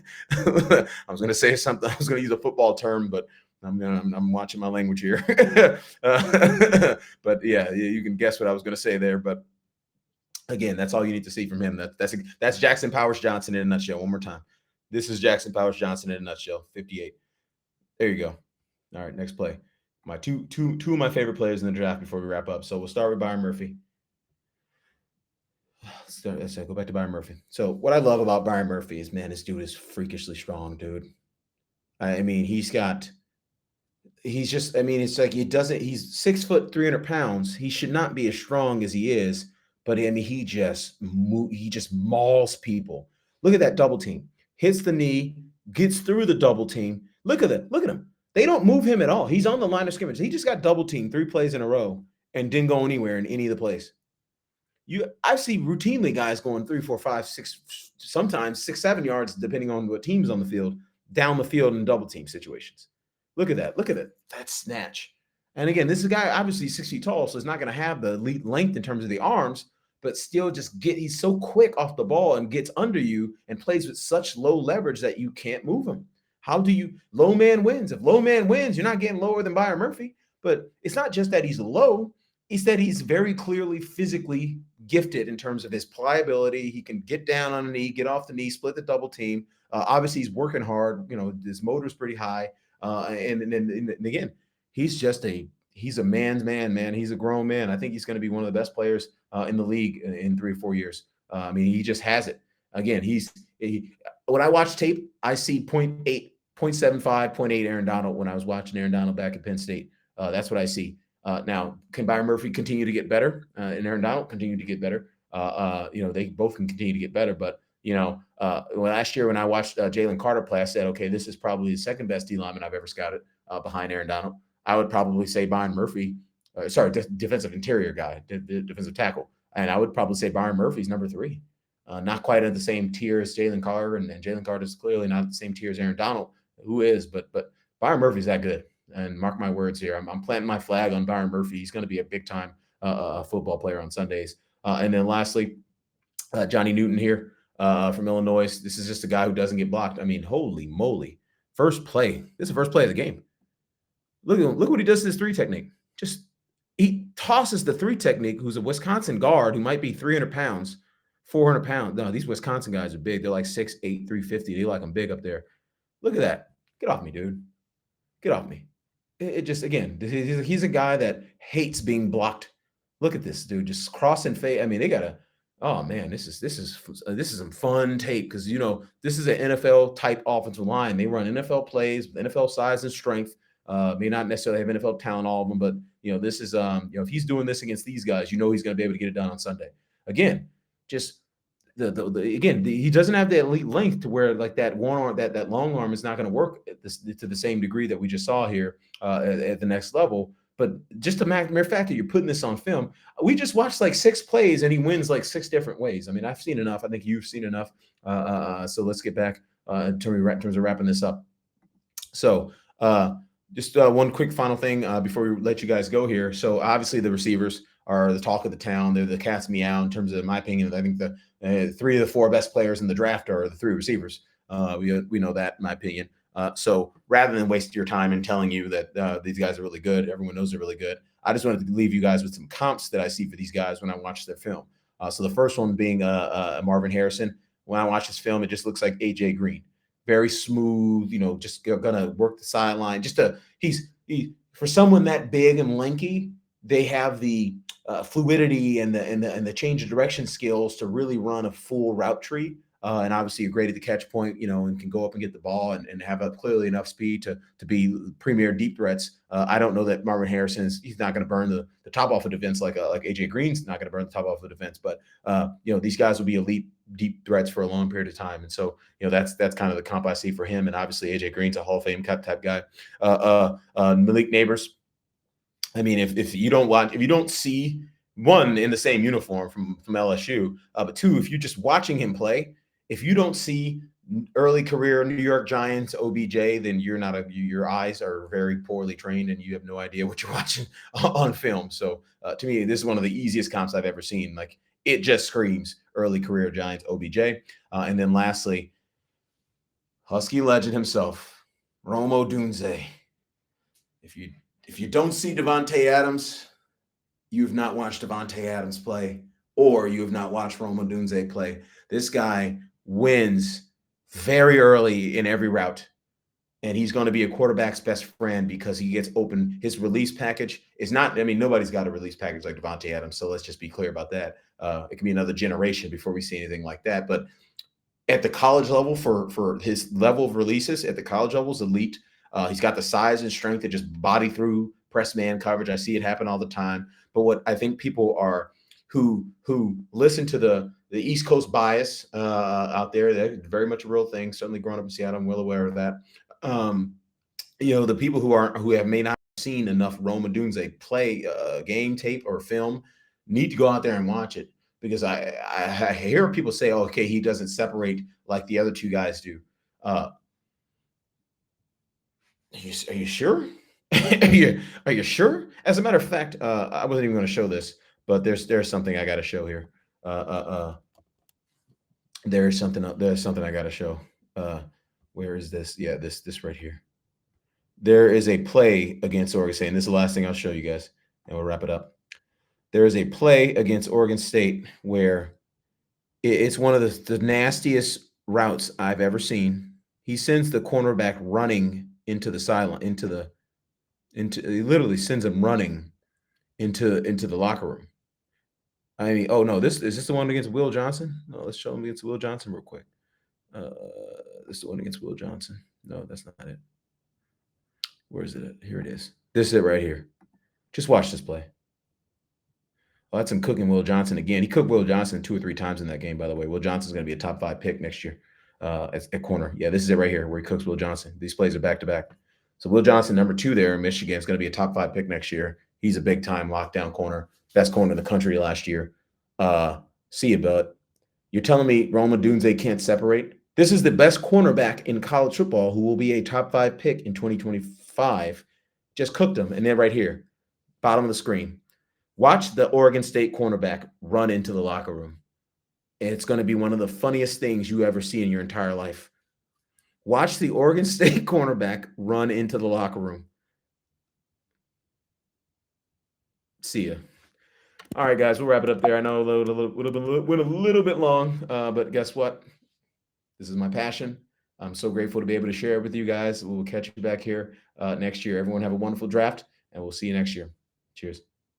was going to say something. I was going to use a football term, but I'm watching my language here. But yeah, you can guess what I was going to say there. But again, that's all you need to see from him. That's Jackson Powers Johnson in a nutshell. One more time. This is Jackson Powers Johnson in a nutshell. 58. There you go. All right, next play. My two of my favorite players in the draft before we wrap up. So we'll start with Byron Murphy. Let's go back to Byron Murphy. So what I love about Byron Murphy is, man, this dude is freakishly strong, dude. I mean, he's just, I mean, it's like he's 6 foot, 300 pounds. He should not be as strong as he is, but I mean, he just mauls people. Look at that double team. Hits the knee, gets through the double team. Look at him. They don't move him at all. He's on the line of scrimmage. He just got double teamed 3 plays in a row and didn't go anywhere in any of the plays. I see routinely guys going 3, 4, 5, 6, sometimes 6, 7 yards, depending on what team's on the field, down the field in double team situations. Look at that. Look at it. That snatch. And again, this is a guy obviously 6 feet tall, so he's not going to have the elite length in terms of the arms, but still he's so quick off the ball and gets under you and plays with such low leverage that you can't move him. Low man wins. If low man wins, you're not getting lower than Byron Murphy. But it's not just that he's low. It's that he's very clearly physically gifted in terms of his pliability. He can get down on a knee, get off the knee, split the double team. Obviously, he's working hard. His motor's pretty high. And again, he's a man's man. He's a grown man. I think he's going to be one of the best players in the league in 3 or 4 years. I mean, he just has it. Again, when I watch tape, I see 0.8, 0.75, 0.8 Aaron Donald when I was watching Aaron Donald back at Penn State. That's what I see. Now, can Byron Murphy continue to get better and Aaron Donald continue to get better? They both can continue to get better. But, last year when I watched Jalen Carter play, I said, okay, this is probably the second best D lineman I've ever scouted behind Aaron Donald. I would probably say Byron Murphy, defensive interior guy, defensive tackle. And I would probably say Byron Murphy's number 3. Not quite at the same tier as Jalen Carter, and Jalen Carter is clearly not the same tier as Aaron Donald, who is, but Byron Murphy's that good. And mark my words here, I'm planting my flag on Byron Murphy. He's going to be a big time football player on Sundays. And then lastly, Johnny Newton here from Illinois. This is just a guy who doesn't get blocked. I mean, holy moly! First play. This is the first play of the game. Look what he does to his 3 technique. He tosses the 3 technique, who's a Wisconsin guard who might be 300 pounds, 400 pounds. No, these Wisconsin guys are big. They're like 6'8", 350. They like them big up there. Look at that. Get off me, dude. Get off me. It just, again, he's a guy that hates being blocked. Look at this dude, just crossing face. I mean, they gotta. Oh man, this is some fun tape because this is an NFL type offensive line. They run NFL plays, NFL size and strength. May not necessarily have NFL talent, all of them, but this is if he's doing this against these guys, he's going to be able to get it done on Sunday. Again, just he doesn't have the elite length to where like that one arm, that long arm is not going to work to the same degree that we just saw here at the next level. But just the mere fact that you're putting this on film, we just watched like 6 plays and he wins like 6 different ways. I mean, I've seen enough. I think you've seen enough. So let's get back in terms of wrapping this up. So just one quick final thing before we let you guys go here. So obviously the receivers are the talk of the town. They're the cat's meow in terms of, in my opinion. I think the 3 of the 4 best players in the draft are the 3 receivers. We know that, in my opinion. So rather than waste your time in telling you that these guys are really good, everyone knows they're really good, I just wanted to leave you guys with some comps that I see for these guys when I watch their film. So the first one being Marvin Harrison. When I watch this film, it just looks like AJ Green. Very smooth, just gonna work the sideline. He's for someone that big and lanky, they have the fluidity and the change of direction skills to really run a full route tree. And obviously, you're great at the catch point, and can go up and get the ball and have clearly enough speed to be premier deep threats. I don't know that Marvin Harrison he's not going to burn the top off of defense like AJ Green's not going to burn the top off of the defense, but these guys will be elite deep threats for a long period of time. And so, that's kind of the comp I see for him. And obviously, AJ Green's a Hall of Fame type guy. Malik Neighbors. I mean, if you don't see one in the same uniform from LSU, but two, if you're just watching him play, if you don't see early career New York Giants OBJ, then your eyes are very poorly trained and you have no idea what you're watching on film. So to me, this is one of the easiest comps I've ever seen. Like, it just screams early career Giants OBJ. And then lastly, Husky legend himself, Rome Odunze. If you don't see Davante Adams, you've not watched Davante Adams play, or you have not watched Rome Odunze play. This guy wins very early in every route, and he's going to be a quarterback's best friend because he gets open. His release package is not, nobody's got a release package like Davante Adams, so let's just be clear about that. It can be another generation before we see anything like that. But at the college level, for his level of releases, at the college level is elite. He's got the size and strength to just body through press man coverage. I see it happen all the time. But what I think people are who listen to the East Coast bias out there, that's very much a real thing. Certainly growing up in Seattle, I'm well aware of that. The people who may not have seen enough Rome Odunze play game tape or film need to go out there and watch it, because I hear people say, oh, okay, he doesn't separate like the other two guys do. Are you sure? Are you sure? As a matter of fact, I wasn't even going to show this, but there's something I got to show here. There's something I got to show. Where is this? Yeah, this right here. There is a play against Oregon State, and this is the last thing I'll show you guys, and we'll wrap it up. There is a play against Oregon State where it's one of the nastiest routes I've ever seen. He sends the cornerback running into the sideline, he literally sends him running into the locker room. I mean, oh no, is this the one against Will Johnson? No, let's show him against Will Johnson real quick. This is the one against Will Johnson. No, that's not it. Where is it at? Here it is. This is it right here. Just watch this play. Oh, that's him cooking Will Johnson again. He cooked Will Johnson 2 or 3 times in that game, by the way. Will Johnson's going to be a top 5 pick next year at corner. Yeah, this is it right here where he cooks Will Johnson. These plays are back-to-back. So Will Johnson, number 2 there in Michigan, is going to be a top 5 pick next year. He's a big-time lockdown corner. Best corner in the country last year. See you, bud. You're telling me Rome Odunze can't separate? This is the best cornerback in college football who will be a top 5 pick in 2025. Just cooked him. And then right here, bottom of the screen. Watch the Oregon State cornerback run into the locker room. And it's going to be one of the funniest things you ever see in your entire life. Watch the Oregon State cornerback run into the locker room. See ya. All right, guys, we'll wrap it up there. I know it went a little bit long, but guess what? This is my passion. I'm so grateful to be able to share it with you guys. We'll catch you back here next year. Everyone have a wonderful draft, and we'll see you next year. Cheers.